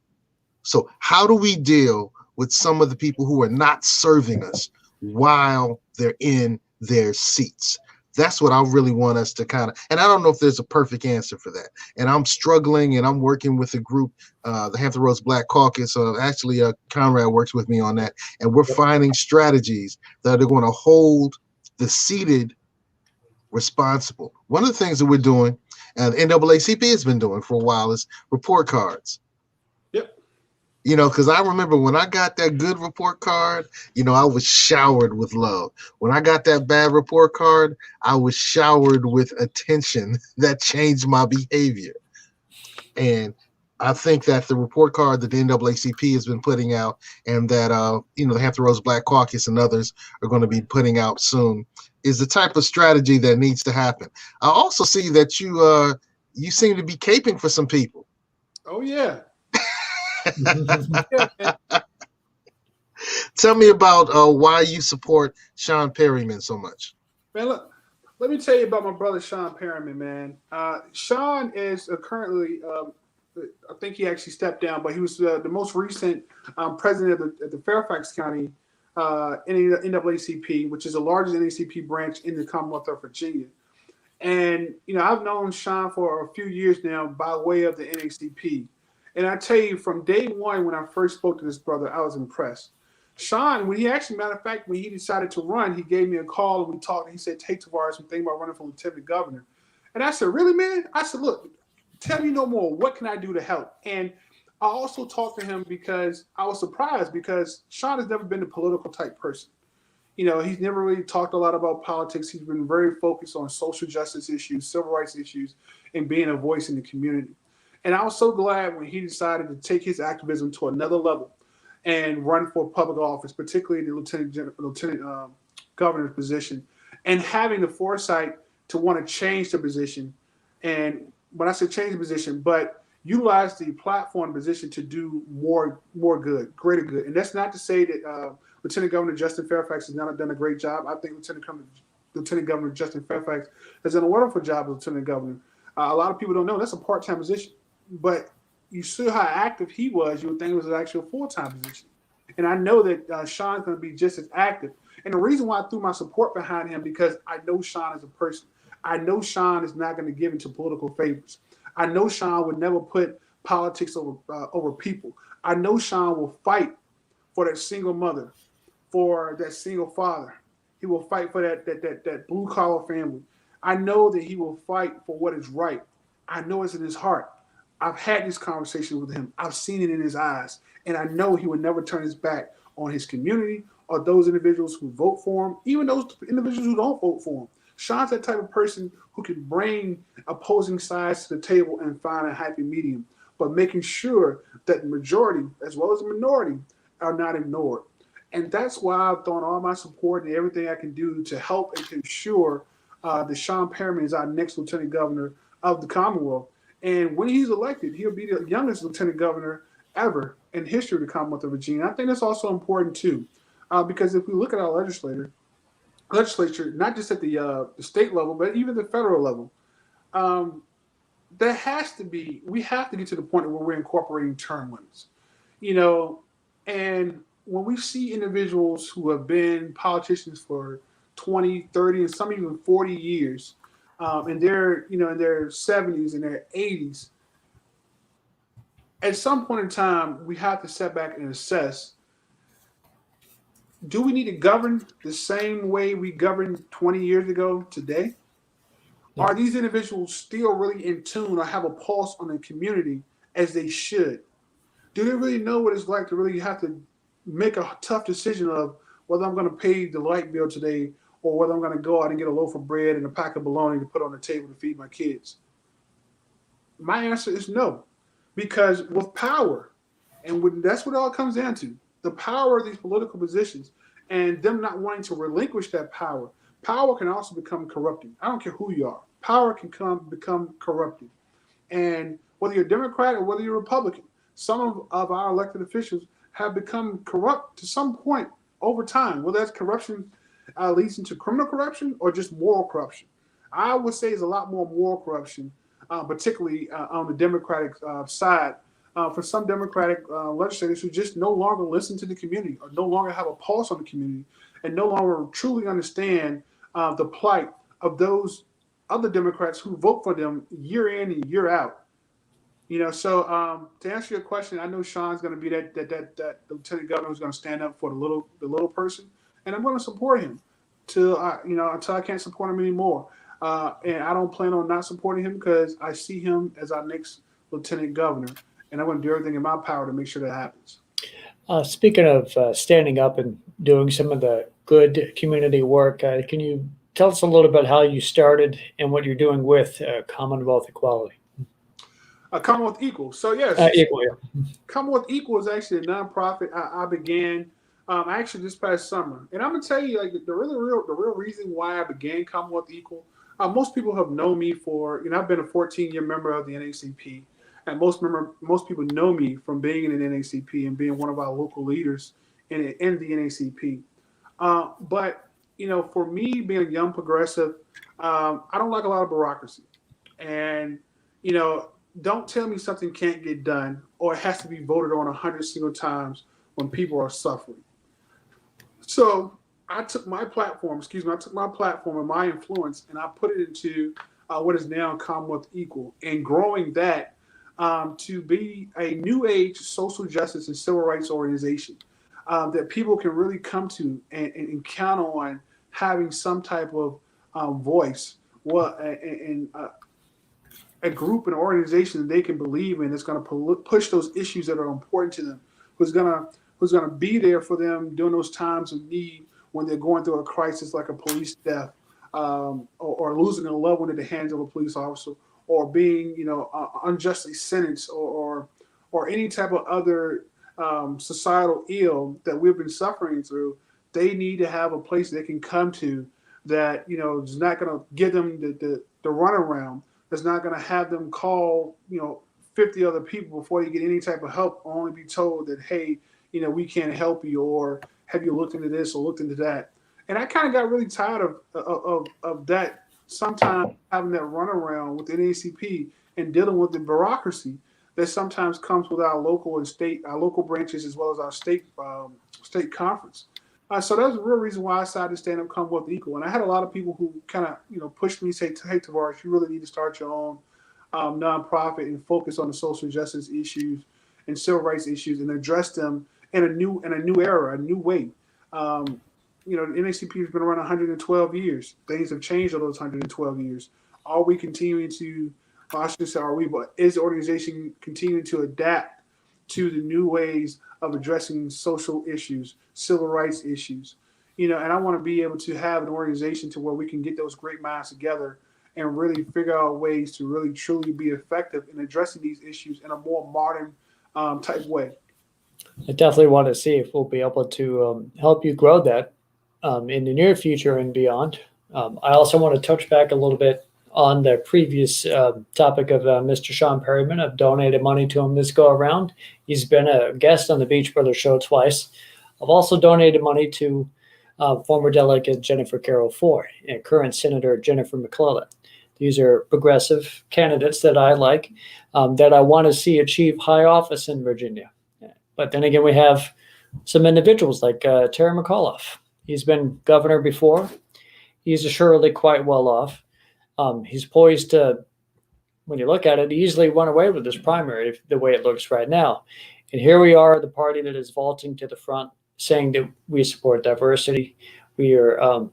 So how do we deal with some of the people who are not serving us while they're in their seats? That's what I really want us to kind of, and I don't know if there's a perfect answer for that. And I'm struggling, and I'm working with a group, the Hampton Roads Black Caucus. Actually, Conrad works with me on that. And we're finding strategies that are going to hold the seated responsible. One of the things that we're doing, and NAACP has been doing for a while, is report cards. Yep. You know, because I remember when I got that good report card, you know, I was showered with love. When I got that bad report card, I was showered with attention that changed my behavior. And I think that the report card that the NAACP has been putting out, and that you know, the Hampton Roads Black Caucus and others are going to be putting out soon, is the type of strategy that needs to happen. I also see that you seem to be caping for some people. Oh yeah. Tell me about why you support Sean Perryman so much. Man, look, let me tell you about my brother Sean Perryman, man. Sean is currently, I think he actually stepped down, but he was the most recent president of the Fairfax County NAACP, which is the largest NAACP branch in the Commonwealth of Virginia. And, you know, I've known Sean for a few years now by way of the NAACP. And I tell you, from day one, when I first spoke to this brother, I was impressed. Sean, when he actually, matter of fact, when he decided to run, he gave me a call and we talked. And he said, "Hey, Tavorise, I'm thinking about running for lieutenant governor." And I said, "Really, man?" I said, "Look, tell me no more. What can I do to help?" And I also talked to him because I was surprised, because Sean has never been a political type person. You know, he's never really talked a lot about politics. He's been very focused on social justice issues, civil rights issues, and being a voice in the community. And I was so glad when he decided to take his activism to another level and run for public office, particularly the lieutenant governor's position, and having the foresight to want to change the position. And when I say change the position, but utilize the platform position to do more good, greater good. And that's not to say that Lieutenant Governor Justin Fairfax has not done a great job. I think Lieutenant Governor Justin Fairfax has done a wonderful job as Lieutenant Governor. A lot of people don't know that's a part-time position, but you see how active he was. You would think it was actually a full-time position. And I know that Sean's going to be just as active. And the reason why I threw my support behind him, because I know Sean as a person. I know Sean is not going to give into political favors. I know Sean would never put politics over people. I know Sean will fight for that single mother, for that single father. He will fight for that blue collar family. I know that he will fight for what is right. I know it's in his heart. I've had this conversation with him. I've seen it in his eyes. And I know he would never turn his back on his community or those individuals who vote for him, even those individuals who don't vote for him. Sean's that type of person who can bring opposing sides to the table and find a happy medium, but making sure that the majority as well as the minority are not ignored. And that's why I've thrown all my support and everything I can do to help and to ensure that Sean Perriman is our next lieutenant governor of the Commonwealth. And when he's elected, he'll be the youngest lieutenant governor ever in history of the Commonwealth of Virginia. I think that's also important too, because if we look at our legislature, not just at the state level, but even the federal level, we have to get to the point where we're incorporating term limits, and when we see individuals who have been politicians for 20, 30, and some even 40 years, and they're, in their 70s and their 80s, at some point in time, we have to step back and assess, do we need to govern the same way we governed 20 years ago today? Yeah. Are these individuals still really in tune or have a pulse on the community as they should? Do they really know what it's like to really have to make a tough decision of whether I'm going to pay the light bill today or whether I'm going to go out and get a loaf of bread and a pack of bologna to put on the table to feed my kids? My answer is no, because with power, and that's what it all comes down to, the power of these political positions and them not wanting to relinquish that power. Power can also become corrupting. I don't care who you are. Power can become corrupting. And whether you're Democrat or whether you're Republican, some of our elected officials have become corrupt to some point over time, whether that's corruption leads into criminal corruption or just moral corruption. I would say it's a lot more moral corruption, particularly on the Democratic side, for some Democratic legislators who just no longer listen to the community or no longer have a pulse on the community and no longer truly understand the plight of those other Democrats who vote for them year in and year out. So to answer your question, I know Sean's going to be that lieutenant governor who's going to stand up for the little person, and I'm going to support him until I can't support him anymore. And I don't plan on not supporting him because I see him as our next lieutenant governor, and I'm going to do everything in my power to make sure that happens. Speaking of standing up and doing some of the good community work, can you tell us a little bit how you started and what you're doing with Commonwealth Equality? Commonwealth Equal. So yes, Equal, yeah. Commonwealth Equal is actually a nonprofit I began actually this past summer, and I'm gonna tell you, like, the real reason why I began Commonwealth Equal. Most people have known me for, I've been a 14-year member of the NACP, and most people know me from being in the NACP and being one of our local leaders in the NACP. But for me, being a young progressive, I don't like a lot of bureaucracy, and don't tell me something can't get done or it has to be voted on 100 single times when people are suffering. So I took my platform and my influence, and I put it into what is now Commonwealth Equal, and growing that to be a new age social justice and civil rights organization that people can really come to and count on having some type of voice. A group, an organization that they can believe in, that's going to push those issues that are important to them, who's going to be there for them during those times of need when they're going through a crisis like a police death or losing a loved one at the hands of a police officer, or being, unjustly sentenced or any type of other societal ill that we've been suffering through, they need to have a place they can come to that, is not going to give them the runaround, that's not going to have them call, 50 other people before you get any type of help, or only be told that, hey, we can't help you, or have you looked into this or looked into that. And I kind of got really tired of that, sometimes having that runaround with the NAACP and dealing with the bureaucracy that sometimes comes with our local and state, our local branches, as well as our state conference. So that's the real reason why I decided to stand up Commonwealth Equal. And I had a lot of people who kind of, pushed me, say, hey, Tavorise, you really need to start your own nonprofit and focus on the social justice issues and civil rights issues and address them in a new era, a new way. The NAACP has been around 112 years. Things have changed over those 112 years. Are we continuing to, I should say, is the organization continuing to adapt to the new ways of addressing social issues, civil rights issues? And I want to be able to have an organization to where we can get those great minds together and really figure out ways to really truly be effective in addressing these issues in a more modern type way. I definitely want to see if we'll be able to help you grow that in the near future and beyond. I also want to touch back a little bit on the previous topic of Mr. Sean Perryman. I've donated money to him this go around. He's been a guest on the Beach Brothers show twice. I've also donated money to former delegate Jennifer Carroll Ford and current Senator Jennifer McClellan. These are progressive candidates that I like, that I want to see achieve high office in Virginia. But then again, we have some individuals like Terry McAuliffe. He's been governor before. He's assuredly quite well off. He's poised to, when you look at it, easily run away with this primary the way it looks right now. And here we are, the party that is vaulting to the front, saying that we support diversity. We are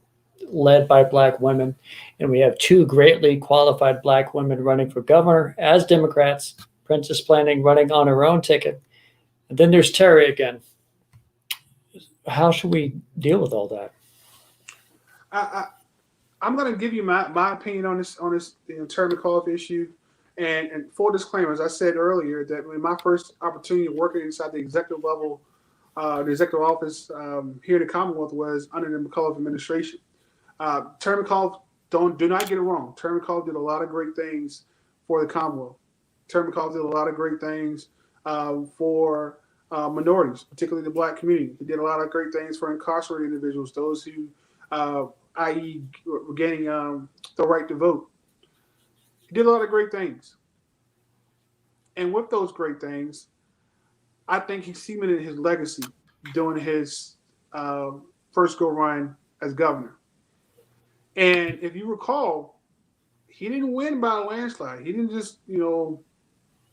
led by Black women, and we have two greatly qualified Black women running for governor as Democrats, Princess Planning running on her own ticket. And then there's Terry again. How should we deal with all that? I'm going to give you my opinion on this Terry McAuliffe issue. And full disclaimer, as I said earlier, that when my first opportunity of working inside the executive level, the executive office here in the Commonwealth was under the McAuliffe administration. Terry McAuliffe, do not get it wrong. Terry McAuliffe did a lot of great things for the Commonwealth. Terry McAuliffe did a lot of great things for minorities, particularly the Black community. He did a lot of great things for incarcerated individuals, those who, i.e., were gaining the right to vote. He did a lot of great things. And with those great things, I think he cemented his legacy during his first go-run as governor. And if you recall, he didn't win by a landslide. He didn't just,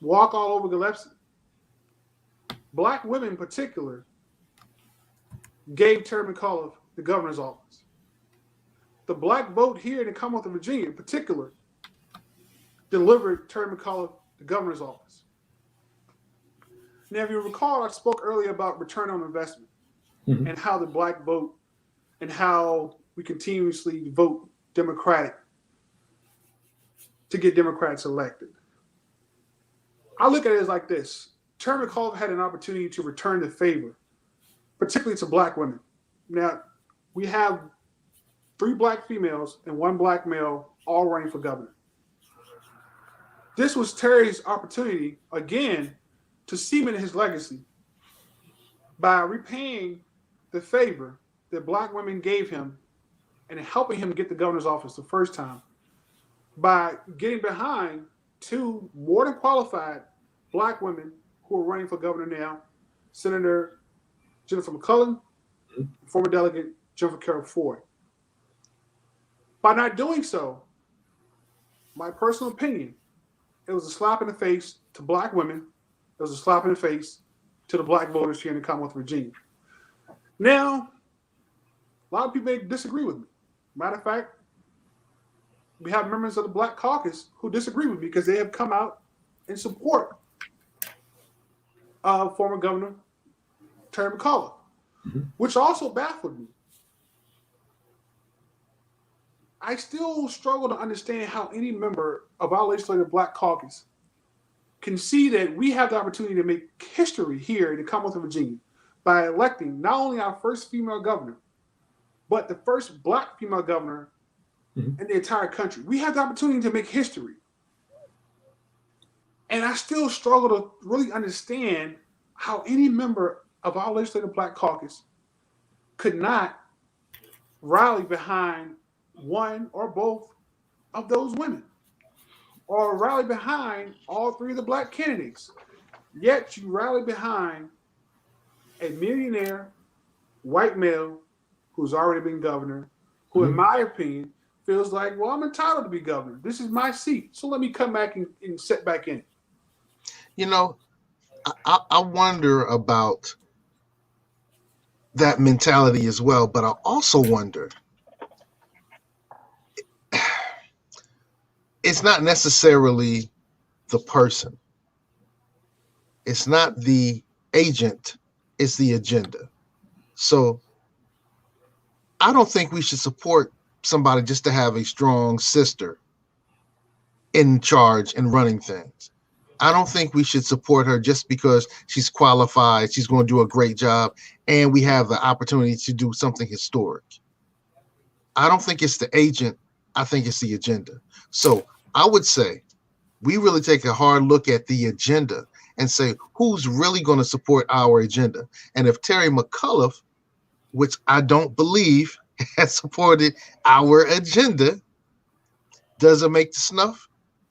walk all over Gillespie. Black women in particular gave Terry McAuliffe the governor's office. The Black vote here in the Commonwealth of Virginia in particular delivered Terry McAuliffe the governor's office. Now, if you recall, I spoke earlier about return on investment and how the Black vote and how we continuously vote Democratic to get Democrats elected. I look at it as like this. Terry McAuliffe had an opportunity to return the favor, particularly to Black women. Now, we have 3 Black females and 1 Black male all running for governor. This was Terry's opportunity, again, to cement his legacy by repaying the favor that Black women gave him and helping him get the governor's office the first time by getting behind 2 more than qualified Black women who are running for governor now, Senator Jennifer McClellan, former delegate Jennifer Carroll Ford. By not doing so, my personal opinion, it was a slap in the face to Black women. It was a slap in the face to the Black voters here in the Commonwealth of Virginia. Now, a lot of people may disagree with me. Matter of fact, we have members of the Black caucus who disagree with me because they have come out in support of former Governor Terry McAuliffe, which also baffled me. I still struggle to understand how any member of our legislative Black Caucus can see that we have the opportunity to make history here in the Commonwealth of Virginia by electing not only our first female governor, but the first Black female governor in the entire country. We have the opportunity to make history. And I still struggle to really understand how any member of our legislative Black Caucus could not rally behind one or both of those women, or rally behind all three of the Black candidates. Yet you rally behind a millionaire white male who's already been governor, who, in my opinion, feels like, well, I'm entitled to be governor. This is my seat, so let me come back and sit back in it. You know, I wonder about that mentality as well, but I also wonder, it's not necessarily the person. It's not the agent, it's the agenda. So I don't think we should support somebody just to have a strong sister in charge and running things. I don't think we should support her just because she's qualified, she's going to do a great job, and we have the opportunity to do something historic. I don't think it's the agent. I think it's the agenda. So I would say we really take a hard look at the agenda and say, who's really going to support our agenda? And if Terry McAuliffe, which I don't believe has supported our agenda, doesn't make the snuff,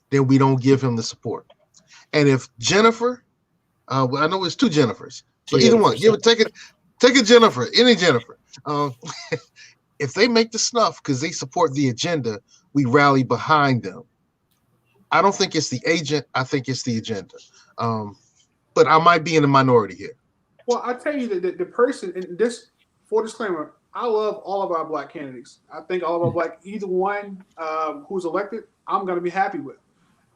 then we don't give him the support. And if Jennifer, well, I know it's two Jennifers, so either one, take a Jennifer, any Jennifer. If they make the snuff because they support the agenda, we rally behind them. I don't think it's the agent. I think it's the agenda. But I might be in the minority here. Well, I tell you that the person, and this, for disclaimer, I love all of our Black candidates. I think all of our Black, either one who's elected, I'm going to be happy with.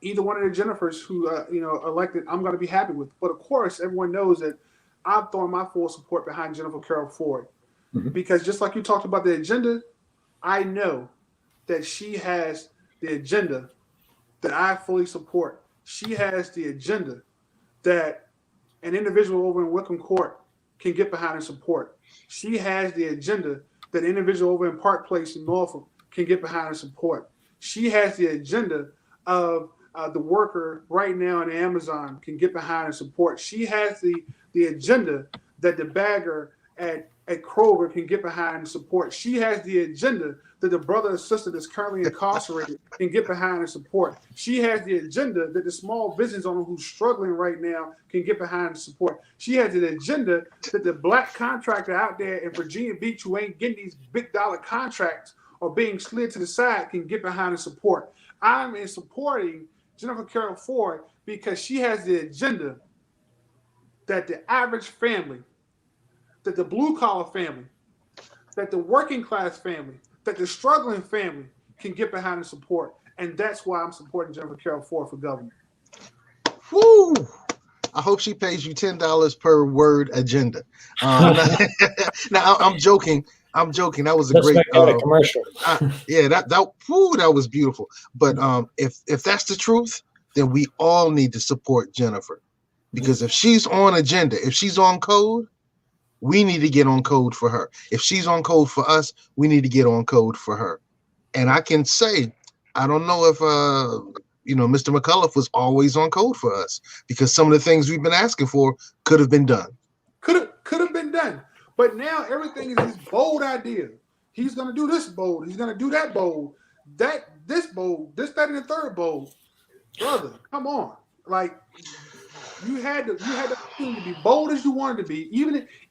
Either one of the Jennifers who elected, I'm going to be happy with. But of course, everyone knows that I'm throwing my full support behind Jennifer Carroll Ford, because just like you talked about the agenda, I know that she has the agenda that I fully support. She has the agenda that an individual over in Wickham Court can get behind and support. She has the agenda that an individual over in Park Place in Norfolk can get behind and support. She has the agenda of the worker right now in Amazon can get behind and support. She has the agenda that the bagger at Kroger can get behind and support. She has the agenda that the brother or sister that's currently incarcerated can get behind and support. She has the agenda that the small business owner who's struggling right now can get behind and support. She has the agenda that the Black contractor out there in Virginia Beach who ain't getting these big dollar contracts or being slid to the side can get behind and support. I'm in supporting Jennifer Carroll Ford because she has the agenda that the average family, that the blue collar family, that the working class family, that the struggling family can get behind and support. And that's why I'm supporting Jennifer Carroll Ford for governor. Woo! I hope she pays you $10 per word agenda. Now I'm joking. That was a Let's great make that a commercial. Yeah, that was beautiful. But if that's the truth, then we all need to support Jennifer, because if she's on agenda, if she's on code, we need to get on code for her. If she's on code for us, we need to get on code for her. And I can say, I don't know if Mr. McAuliffe was always on code for us, because some of the things we've been asking for could have been done. Could have been done. But now everything is his bold idea. He's gonna do this bold. He's gonna do that bold. This bold. This, that, and the third bold. Brother, come on. Like, you had the opportunity to be bold as you wanted to be.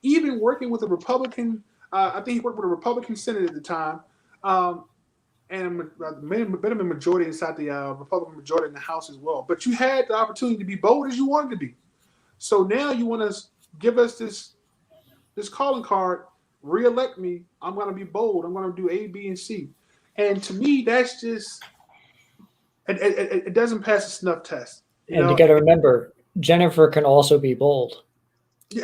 Even working with a Republican, I think he worked with a Republican Senate at the time, and a minimum majority inside the Republican majority in the House as well. But you had the opportunity to be bold as you wanted to be. So now you want to give us this calling card, re-elect me. I'm going to be bold. I'm going to do A, B, and C. And to me, that's just it doesn't pass the snuff test. You got to remember, Jennifer can also be bold.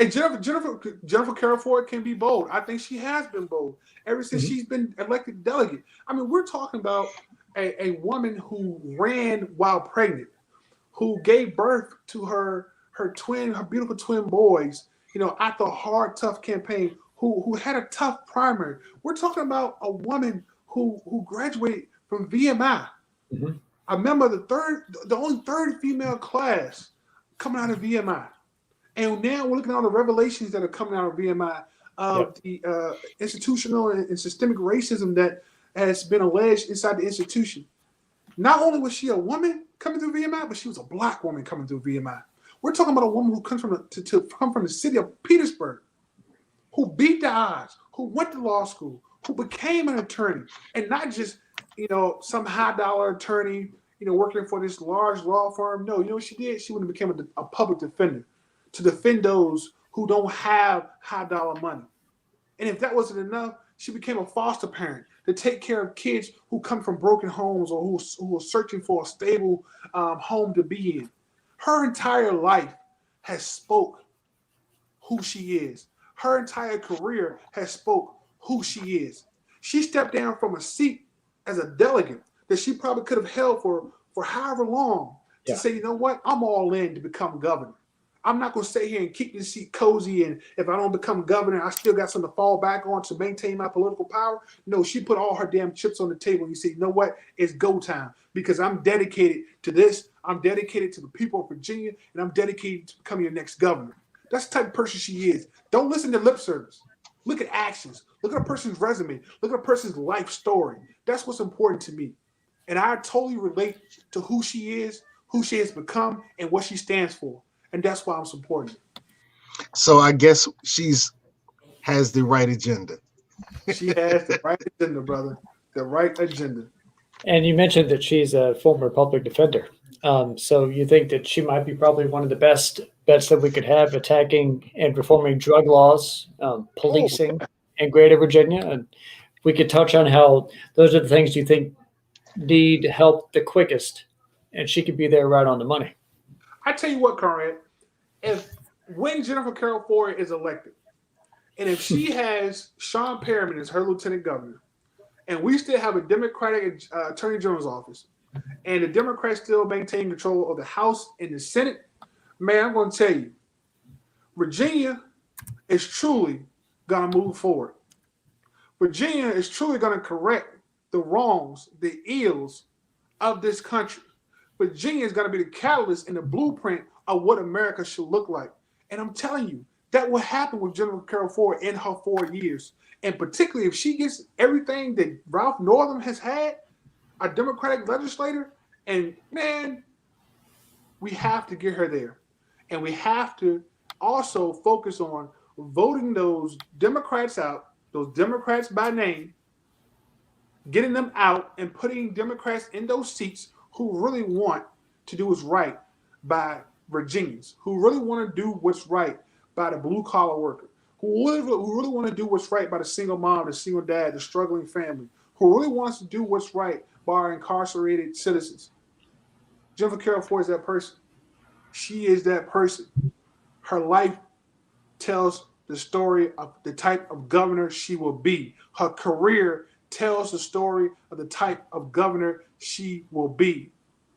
And Jennifer Carroll Ford can be bold. I think she has been bold ever since she's been elected delegate. I mean, we're talking about a woman who ran while pregnant, who gave birth to her beautiful twin boys, after a hard, tough campaign, who had a tough primary. We're talking about a woman who graduated from VMI. I remember the only third female class coming out of VMI. And now we're looking at all the revelations that are coming out of VMI of the institutional and systemic racism that has been alleged inside the institution. Not only was she a woman coming through VMI, but she was a black woman coming through VMI. We're talking about a woman who comes from the city of Petersburg, who beat the odds, who went to law school, who became an attorney, and not just some high dollar attorney, working for this large law firm. No, you know what she did? She went and became a public defender to defend those who don't have high dollar money. And if that wasn't enough, she became a foster parent to take care of kids who come from broken homes or who are searching for a stable home to be in. Her entire life has spoke who she is. Her entire career has spoke who she is. She stepped down from a seat as a delegate that she probably could have held for however long to say, you know what, I'm all in to become governor. I'm not going to stay here and keep this seat cozy, and if I don't become governor, I still got something to fall back on to maintain my political power. No, she put all her damn chips on the table, and you say, you know what, it's go time, because I'm dedicated to this. I'm dedicated to the people of Virginia, and I'm dedicated to becoming your next governor. That's the type of person she is. Don't listen to lip service. Look at actions. Look at a person's resume. Look at a person's life story. That's what's important to me. And I totally relate to who she is, who she has become, and what she stands for. And that's why I'm supporting her. So I guess has the right agenda. She has the right agenda, brother. The right agenda. And you mentioned that she's a former public defender. So you think that she might be probably one of the best bets that we could have attacking and reforming drug laws, policing in Greater Virginia. And we could touch on how those are the things you think need help the quickest. And she could be there right on the money. I tell you what, Conrad, when Jennifer Carroll Ford is elected, and if she has Sean Perriman as her lieutenant governor, and we still have a Democratic Attorney General's office, and the Democrats still maintain control of the House and the Senate, man, I'm going to tell you, Virginia is truly going to move forward. Virginia is truly going to correct the wrongs, the ills of this country. Virginia is going to be the catalyst and the blueprint of what America should look like. And I'm telling you, that will happen with Jennifer Carroll Ford in her 4 years. And particularly if she gets everything that Ralph Northam has had, a Democratic legislator, and man, we have to get her there. And we have to also focus on voting those Democrats out, those Democrats by name, getting them out and putting Democrats in those seats who really want to do what's right by Virginians, who really want to do what's right by the blue-collar worker, who really want to do what's right by the single mom, the single dad, the struggling family, who really wants to do what's right by our incarcerated citizens. Jennifer Carroll Ford is that person. She is that person. Her life tells the story of the type of governor she will be. Her career tells the story of the type of governor she will be.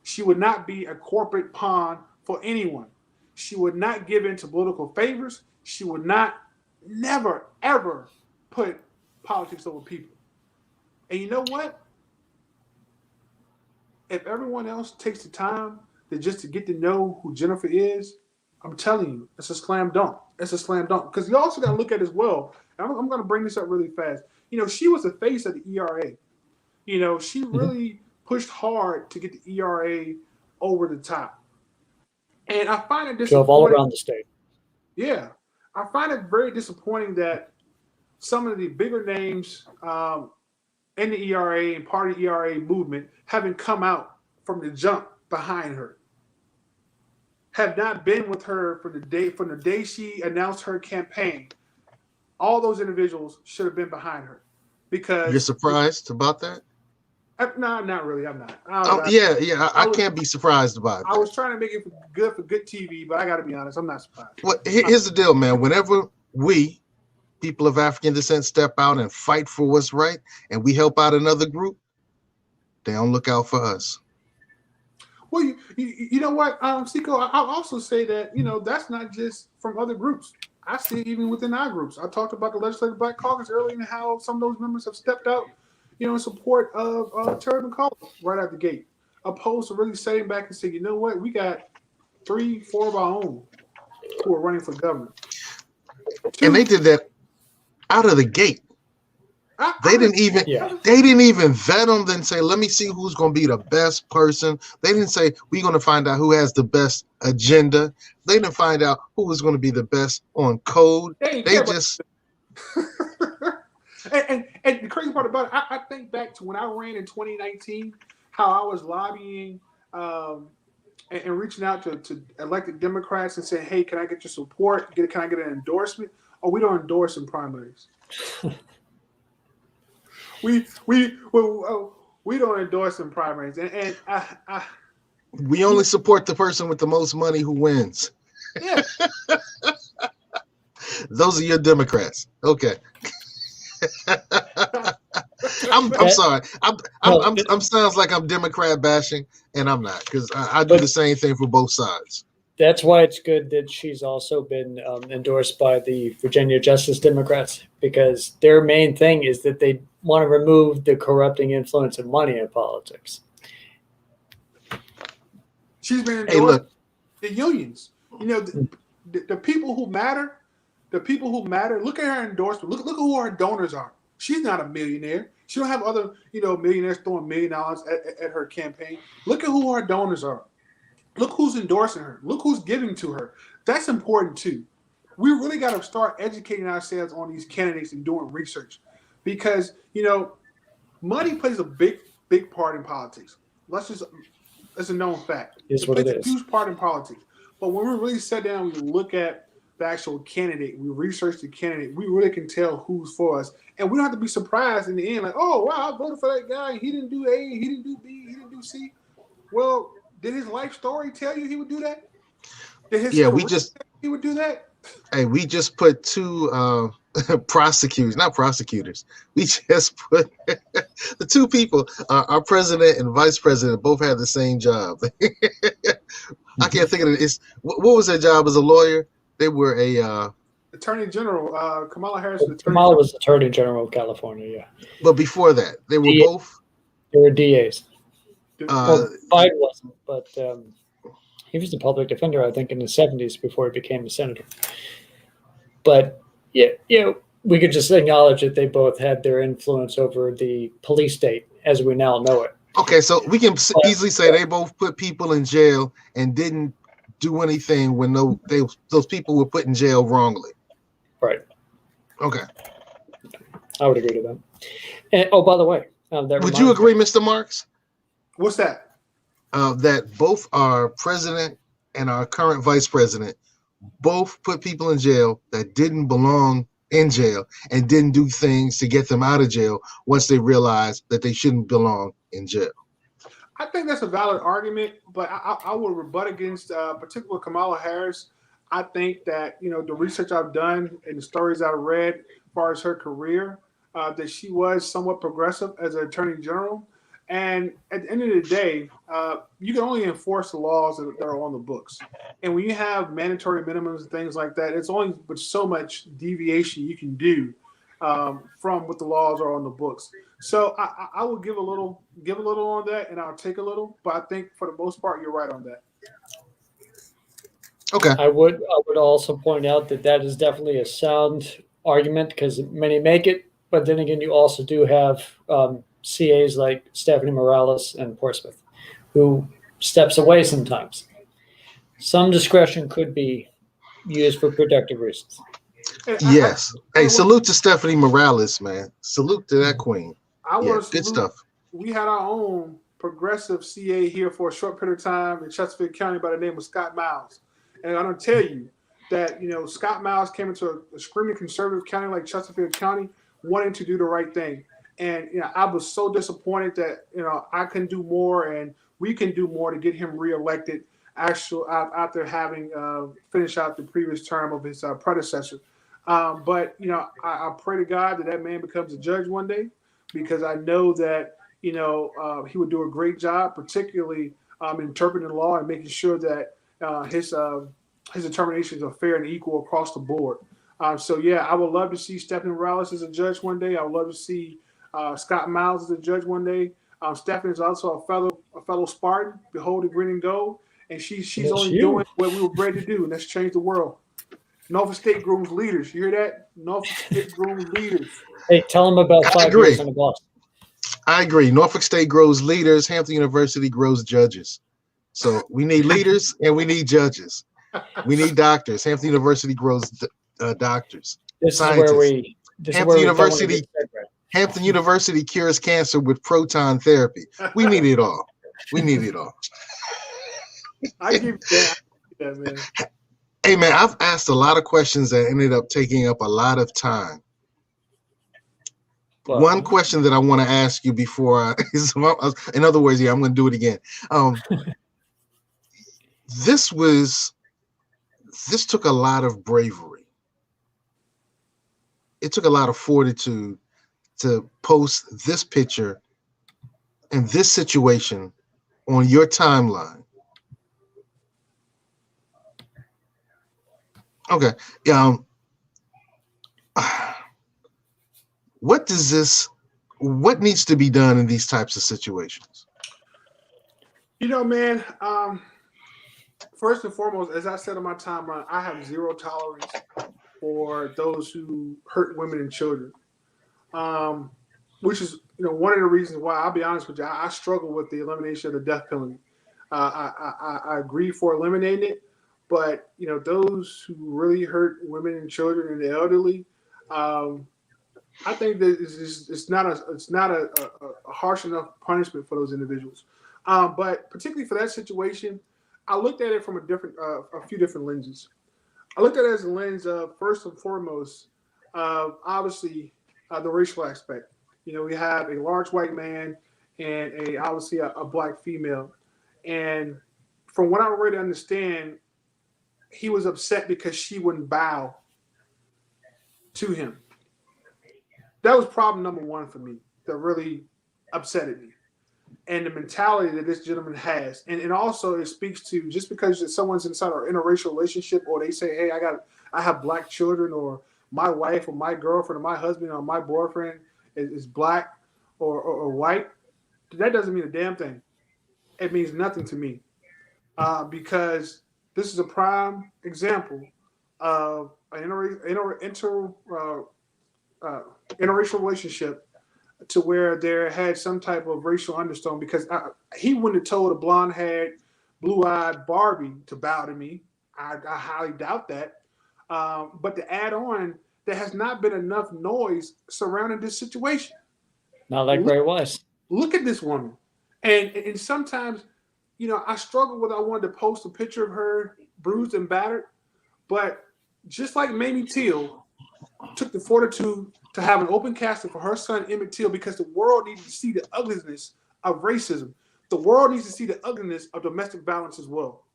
She would not be a corporate pawn for anyone. She would not give in to political favors. She would never, ever put politics over people. And you know what? If everyone else takes the time to get to know who Jennifer is, I'm telling you, it's a slam dunk. It's a slam dunk. Because you also got to look at as well, and I'm going to bring this up really fast. She was the face of the ERA. She really pushed hard to get the ERA over the top. And I find it disappointing. Drove all around the state. Yeah. I find it very disappointing that some of the bigger names in the ERA and part of the ERA movement haven't come out from the jump behind her. Have not been with her from the day she announced her campaign. All those individuals should have been behind her. Because you're surprised about that? No, not really. I'm not. I can't be surprised about I that. was trying to make it for good TV, but I got to be honest, I'm not surprised. Well, here's the deal, man. Whenever we, people of African descent, step out and fight for what's right, and we help out another group, they don't look out for us. Well, you know what, Seko, I'll also say that, that's not just from other groups. I see it even within our groups. I talked about the Legislative Black Caucus earlier and how some of those members have stepped out, in support of Terry McCall right out the gate, opposed to really sitting back and saying, you know what, we got 3-4 of our own who are running for governor. And they did that out of the gate. They didn't even vet them, then say, let me see who's going to be the best person. They didn't say, we're going to find out who has the best agenda. They didn't find out who was going to be the best on code. They just... and the crazy part about it, I think back to when I ran in 2019, how I was lobbying and reaching out to elected Democrats and saying, hey, can I get your support? Can I get an endorsement? Oh, we don't endorse in primaries. We don't endorse in primaries, and we only support the person with the most money who wins. Yeah. Those are your Democrats. Okay. I'm sorry. I'm sounds like I'm Democrat bashing, and I'm not, because I do the same thing for both sides. That's why it's good that she's also been endorsed by the Virginia Justice Democrats, because their main thing is that they want to remove the corrupting influence of money in politics. She's been endorsed the unions. The people who matter. The people who matter. Look at her endorsement. Look at who her donors are. She's not a millionaire. She don't have other millionaires throwing $1 million at her campaign. Look at who her donors are. Look who's endorsing her. Look who's giving to her. That's important too. We really got to start educating ourselves on these candidates and doing research, because money plays a big part in politics. It's a known fact. It plays a huge part in politics. But when we really sit down, we look at the actual candidate, we research the candidate, we really can tell who's for us, and we don't have to be surprised in the end, like, oh wow, I voted for that guy. He didn't do A, he didn't do B, he didn't do C. Well, did his life story tell you he would do that? He would do that? Hey, we just put two not prosecutors. We just put the two people, our president and vice president, both had the same job. I can't think of it. What was their job as a lawyer? They were a Attorney General. Kamala Harris was Attorney General of California, yeah. But before that, they were both. They were DAs. Biden wasn't, but he was the public defender, I think, in the 70s before he became a senator. But we could just acknowledge that they both had their influence over the police state as we now know it. Okay, so we can easily say they both put people in jail and didn't do anything when those people were put in jail wrongly. Right. Okay. I would agree to that. And, by the way, would you agree, Mr. Marks? What's that? That both our president and our current vice president both put people in jail that didn't belong in jail and didn't do things to get them out of jail once they realized that they shouldn't belong in jail. I think that's a valid argument, but I would rebut against particularly Kamala Harris. I think that, the research I've done and the stories I've read as far as her career, that she was somewhat progressive as an attorney general. And at the end of the day, you can only enforce the laws that are on the books. And when you have mandatory minimums and things like that, it's only but so much deviation you can do from what the laws are on the books. So I will give a little on that, and I'll take a little. But I think for the most part, you're right on that. Okay. I would also point out that is definitely a sound argument, because many make it, but then again, you also do have CAs like Stephanie Morales and Portsmouth, who steps away sometimes. Some discretion could be used for productive reasons. Yes. Hey, salute to Stephanie Morales, man. Salute to that queen. Good stuff. We had our own progressive CA here for a short period of time in Chesterfield County by the name of Scott Miles. And I'm going to tell you that, Scott Miles came into a screaming conservative county like Chesterfield County, wanting to do the right thing. And I was so disappointed that I can do more and we can do more to get him reelected. After having finished out the previous term of his predecessor, but I pray to God that man becomes a judge one day, because I know that he would do a great job, particularly interpreting the law and making sure that his determinations are fair and equal across the board. So yeah, I would love to see Stephanie Morales as a judge one day. I would love to see Scott Miles as a judge one day. Stephanie is also a fellow Spartan, beholding green and gold, and she's only doing what we were bred to do, and that's change the world. Norfolk State grooms leaders. You hear that? Norfolk State grooms leaders. Hey, tell them about 5 years on the bus. I agree. Norfolk State grows leaders. Hampton University grows judges. So we need leaders and we need judges. We need doctors. Hampton University grows doctors. Scientists. Hampton University cures cancer with proton therapy. We need it all. We need it all. I give you that, man. Hey, man, I've asked a lot of questions that ended up taking up a lot of time. Well, one question that I want to ask you before in other words, I'm going to do it again. This took a lot of bravery. It took a lot of fortitude to post this picture and this situation on your timeline. Okay. What needs to be done in these types of situations? Man, first and foremost, as I said on my timeline, I have zero tolerance for those who hurt women and children, which is, one of the reasons why, I'll be honest with you, I struggle with the elimination of the death penalty. I agree for eliminating it, but, those who really hurt women and children and the elderly, I think that it's not a harsh enough punishment for those individuals. But particularly for that situation, I looked at it from a few different lenses. I looked at it as a lens of, first and foremost, obviously the racial aspect. We have a large white man and obviously a black female. And from what I already understand, he was upset because she wouldn't bow to him. That was problem number one for me that really upsetted me. And the mentality that this gentleman has. And also it speaks to, just because someone's inside an interracial relationship, or they say, hey, I have black children, or my wife or my girlfriend or my husband or my boyfriend is black or white, that doesn't mean a damn thing. It means nothing to me. Because this is a prime example of an interracial relationship, to where there had some type of racial undertone, because he wouldn't have told a blonde-haired, blue-eyed Barbie to bow to me. I highly doubt that. But to add on, there has not been enough noise surrounding this situation. Not like Ray West. Look at this woman. And sometimes, I struggle with, I wanted to post a picture of her bruised and battered, but just like Mamie Till took the fortitude to have an open casket for her son, Emmett Till, because the world needs to see the ugliness of racism. The world needs to see the ugliness of domestic violence as well.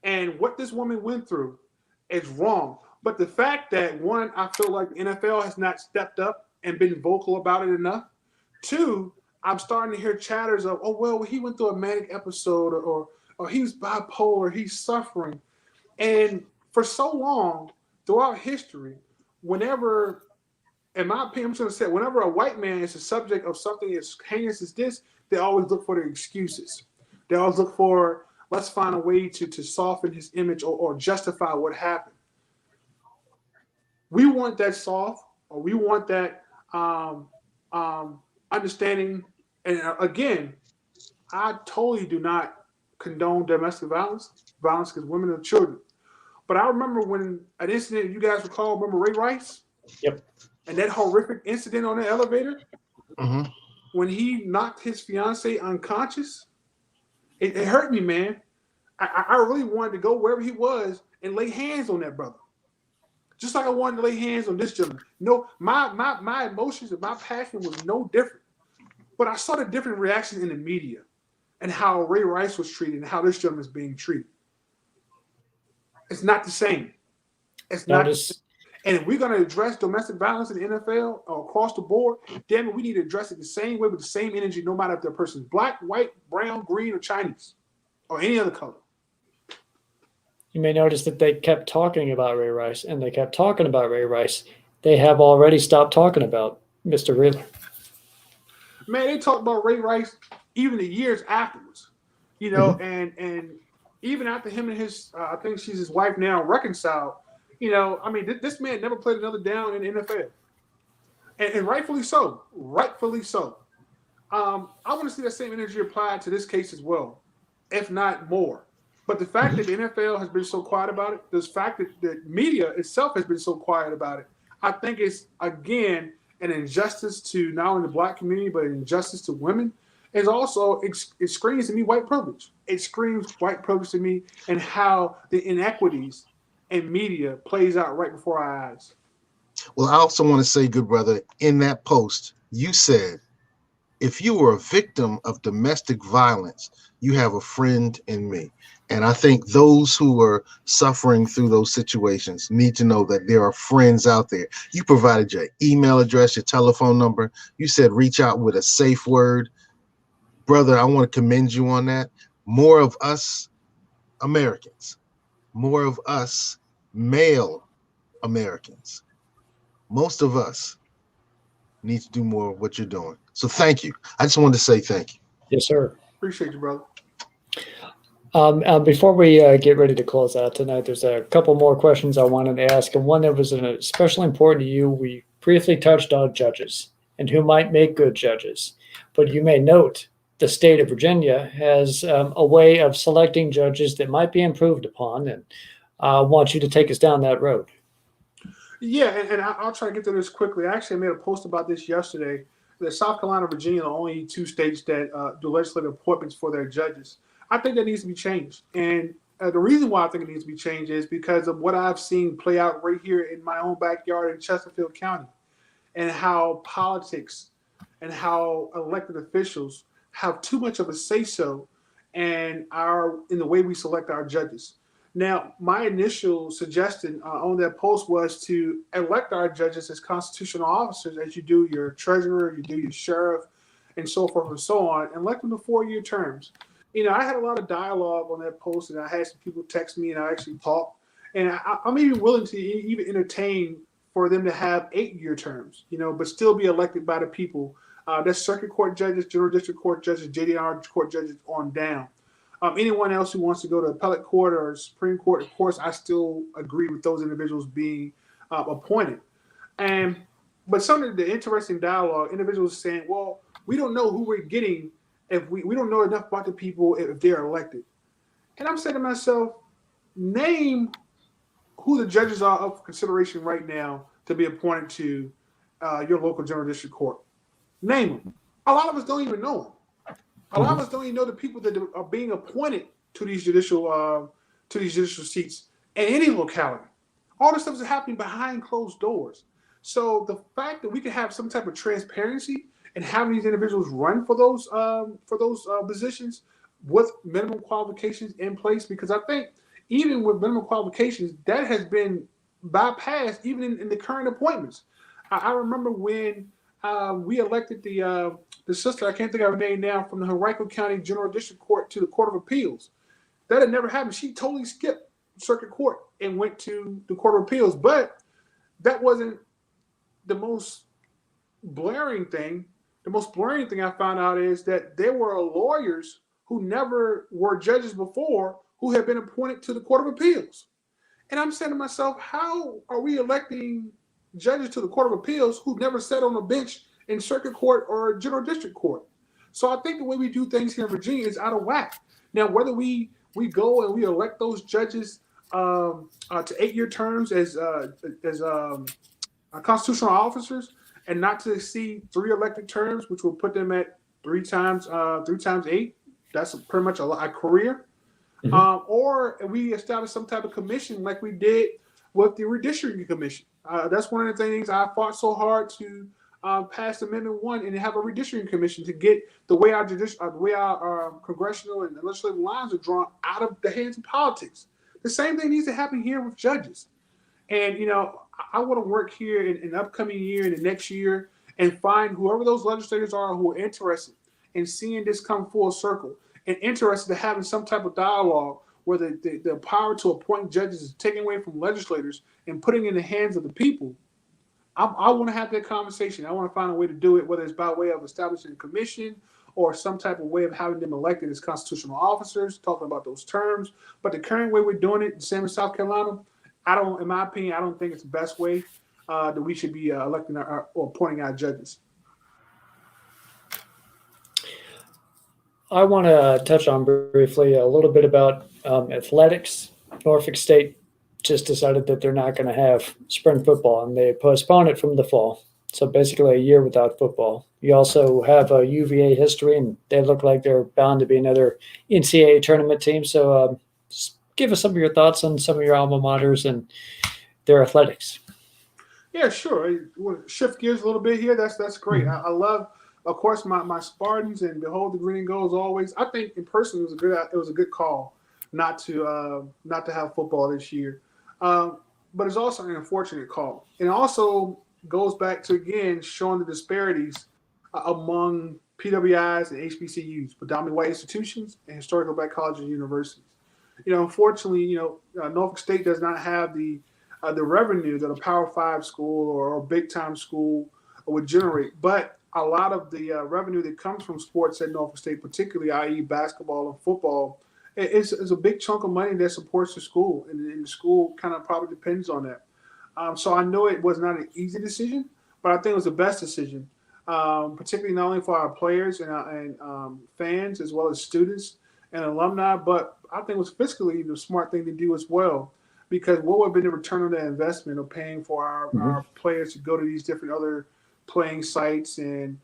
And what this woman went through is wrong. But the fact that, one, I feel like the NFL has not stepped up and been vocal about it enough. Two, I'm starting to hear chatters of, oh, well, he went through a manic episode, or he's bipolar, he's suffering. And for so long, throughout history, whenever, in my opinion, I'm just going to say, whenever a white man is the subject of something as heinous as this, they always look for the excuses. They always look for, let's find a way to soften his image or justify what happened. We want that soft, or we want that understanding. And again, I totally do not condone domestic violence against women and children. But I remember when an incident, you guys recall, remember Ray Rice? Yep. And that horrific incident on the elevator, mm-hmm. when he knocked his fiance unconscious, it hurt me, man. I really wanted to go wherever he was and lay hands on that brother. Just like I wanted to lay hands on this gentleman. No, my emotions and my passion was no different. But I saw the different reaction in the media and how Ray Rice was treated and how this gentleman is being treated. It's not the same. It's not. And if we're going to address domestic violence in the NFL or across the board, damn it, we need to address it the same way with the same energy, no matter if the person's black, white, brown, green, or Chinese, or any other color. You may notice that they kept talking about Ray Rice, and they kept talking about Ray Rice. They have already stopped talking about Mr. Reeler. Man, they talked about Ray Rice even the years afterwards, you know, and even after him and his, I think she's his wife now, reconciled. You know, I mean, this man never played another down in the NFL. And rightfully so. Rightfully so. I want to see that same energy applied to this case as well, if not more. But the fact that the NFL has been so quiet about it, the fact that the media itself has been so quiet about it, I think it's, again, an injustice to not only the black community, but an injustice to women. It's also, it screams to me white privilege. It screams white privilege to me and how the inequities and media plays out right before our eyes. Well, I also want to say, good brother, in that post, you said, if you were a victim of domestic violence, you have a friend in me. And I think those who are suffering through those situations need to know that there are friends out there. You provided your email address, your telephone number. You said reach out with a safe word. Brother, I want to commend you on that. More of us Americans, more of us male Americans, most of us need to do more of what you're doing. So thank you. I just wanted to say thank you. Yes, sir. Appreciate you, brother. Before we get ready to close out tonight, there's a couple more questions I wanted to ask, and one that was especially important to you. We briefly touched on judges and who might make good judges, but you may note the state of Virginia has a way of selecting judges that might be improved upon, and I want you to take us down that road. Yeah, and I'll try to get to this quickly. I actually made a post about this yesterday. That South Carolina and Virginia are the only two states that do legislative appointments for their judges. I think that needs to be changed. And the reason why I think it needs to be changed is because of what I've seen play out right here in my own backyard in Chesterfield County, and how politics and how elected officials have too much of a say-so in the way we select our judges. Now, my initial suggestion on that post was to elect our judges as constitutional officers, as you do your treasurer, you do your sheriff, and so forth and so on, and elect them to 4-year terms. You know, I had a lot of dialogue on that post, and I had some people text me, and I actually talked. And I'm even willing to even entertain for them to have 8-year terms, you know, but still be elected by the people. That's circuit court judges, general district court judges, JDR court judges on down. Anyone else who wants to go to appellate court or Supreme Court, of course, I still agree with those individuals being appointed. But some of the interesting dialogue, individuals saying, well, we don't know who we're getting if we don't know enough about the people if they're elected. And I'm saying to myself, name who the judges are up for consideration right now to be appointed to your local general district court. Name them. A lot of us don't even know them. A lot of us don't even know the people that are being appointed to these judicial seats in any locality. All this stuff is happening behind closed doors. So the fact that we can have some type of transparency and have these individuals run for those positions with minimum qualifications in place, because I think even with minimum qualifications, that has been bypassed even in the current appointments. I remember when we elected the sister, I can't think of her name now, from the Henrico County General District Court to the Court of Appeals. That had never happened. She totally skipped circuit court and went to the Court of Appeals. But that wasn't the most blaring thing. The most blaring thing I found out is that there were lawyers who never were judges before who had been appointed to the Court of Appeals. And I'm saying to myself, how are we electing judges to the Court of Appeals who never sat on a bench in circuit court or general district court? So I think the way we do things here in Virginia is out of whack. Now, whether we go and we elect those judges to 8-year terms as constitutional officers and not to exceed 3 elected terms, which will put them at 3 times 8. That's pretty much a career. Or we establish some type of commission like we did with the redistricting commission. That's one of the things I fought so hard to pass Amendment 1 and have a redistricting commission to get the way our congressional and legislative lines are drawn out of the hands of politics. The same thing needs to happen here with judges. And, I want to work here in the upcoming year and the next year and find whoever those legislators are who are interested in seeing this come full circle and interested in having some type of dialogue where the power to appoint judges is taken away from legislators and putting in the hands of the people. I want to have that conversation. I want to find a way to do it, whether it's by way of establishing a commission or some type of way of having them elected as constitutional officers, talking about those terms. But the current way we're doing it, same in South Carolina, in my opinion, I don't think it's the best way that we should be electing or appointing our judges. I want to touch on briefly a little bit about athletics. Norfolk State just decided that they're not going to have spring football, and they postponed it from the fall. So basically a year without football. You also have a UVA history, and they look like they're bound to be another NCAA tournament team. So just give us some of your thoughts on some of your alma maters and their athletics. Yeah, sure. We'll shift gears a little bit here. That's great. I love, of course, my Spartans and behold the green and gold as always. I think in person it was a good call not to have football this year. But it's also an unfortunate call. And it also goes back to, again, showing the disparities among PWIs and HBCUs, predominantly white institutions and historical black colleges and universities. Unfortunately, Norfolk State does not have the revenue that a Power 5 school or a big-time school would generate. But a lot of the revenue that comes from sports at Norfolk State, particularly, i.e. basketball and football, is a big chunk of money that supports the school, and the school kind of probably depends on that. So I know it was not an easy decision, but I think it was the best decision, particularly not only for our players and fans as well as students and alumni, but I think it was fiscally the smart thing to do as well, because what would have been the return on that investment of paying for our players to go to these different other playing sites and,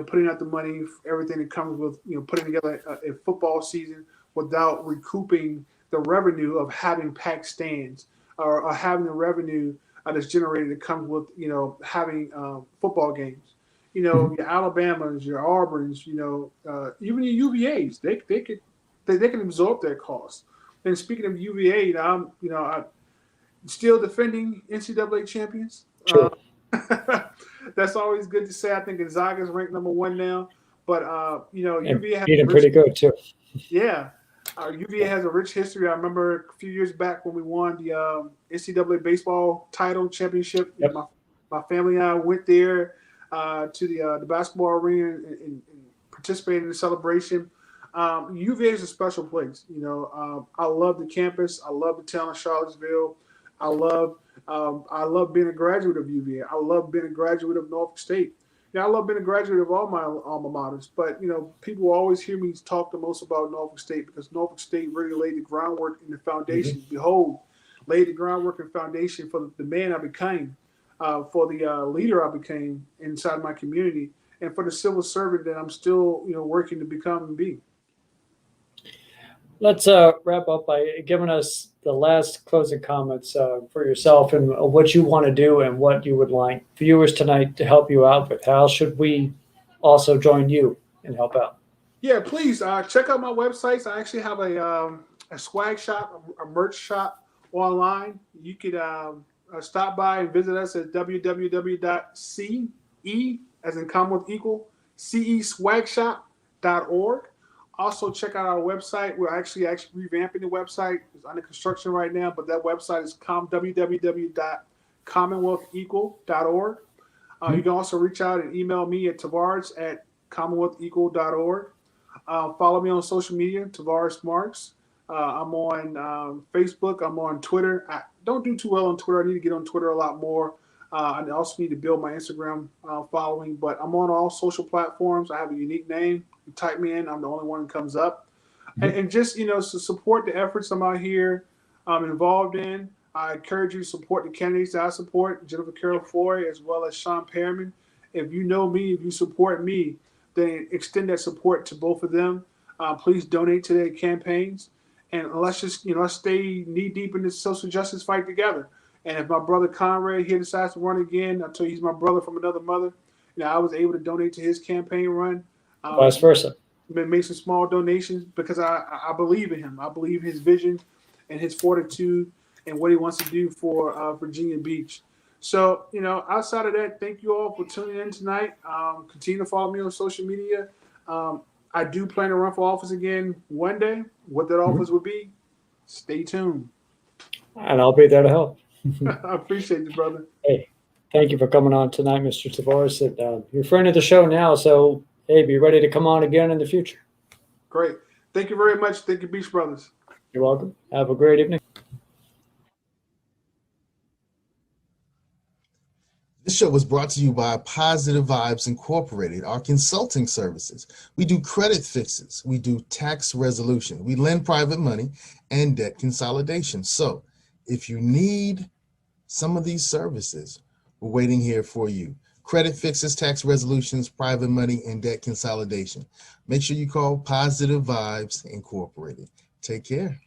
putting out the money, everything that comes with, putting together a football season without recouping the revenue of having packed stands or having the revenue that's generated that comes with, having football games. Your Alabamas, your Auburns, even your UVAs, they can absorb their costs. And speaking of UVA, I'm still defending NCAA champions. Sure. That's always good to say. I think Gonzaga is ranked number 1 now, but UVA has beat them pretty good too. Yeah, UVA has a rich history. I remember a few years back when we won the NCAA baseball title championship. Yep. My family and I went there to the basketball arena and participated in the celebration. UVA is a special place. I love the campus. I love the town of Charlottesville. I love being a graduate of UVA. I love being a graduate of Norfolk State. I love being a graduate of all my alma maters, but, people always hear me talk the most about Norfolk State because Norfolk State really laid the groundwork and the foundation. Mm-hmm. Behold, laid the groundwork and foundation for the man I became, for the leader I became inside my community, and for the civil servant that I'm still, working to become and be. Let's wrap up by giving us the last closing comments for yourself and what you want to do and what you would like viewers tonight to help you out with. How should we also join you and help out? Yeah, please check out my websites. I actually have a swag shop, a merch shop online. You could stop by and visit us at www.ce, as in Commonwealth Equal, ceswagshop.org. Also, check out our website. We're actually revamping the website. It's under construction right now, but that website is www.commonwealthequal.org. You can also reach out and email me at tavares@commonwealthequal.org. Follow me on social media, Tavorise Marks. I'm on Facebook. I'm on Twitter. I don't do too well on Twitter. I need to get on Twitter a lot more. I also need to build my Instagram following, but I'm on all social platforms. I have a unique name. You type me in, I'm the only one that comes up. And just, to support the efforts I'm out here involved in. I encourage you to support the candidates that I support, Jennifer Carroll Foy, as well as Sean Perriman. If you know me, if you support me, then extend that support to both of them. Please donate to their campaigns. And let's just, let's stay knee deep in this social justice fight together. And if my brother Conrad here decides to run again, I tell you he's my brother from another mother. I was able to donate to his campaign run. Vice versa. Make some small donations because I believe in him. I believe his vision and his fortitude and what he wants to do for Virginia Beach. So, outside of that, thank you all for tuning in tonight. Continue to follow me on social media. I do plan to run for office again one day. What that office would be, stay tuned. And I'll be there to help. I appreciate you, brother. Hey, thank you for coming on tonight, Mr. Tavorise. You're a friend of the show now, so hey, be ready to come on again in the future. Great. Thank you very much. Thank you, Beach Brothers. You're welcome. Have a great evening. This show was brought to you by Positive Vibes Incorporated, our consulting services. We do credit fixes. We do tax resolution. We lend private money and debt consolidation. So if you need some of these services, we're waiting here for you. Credit fixes, tax resolutions, private money, and debt consolidation. Make sure you call Positive Vibes Incorporated. Take care.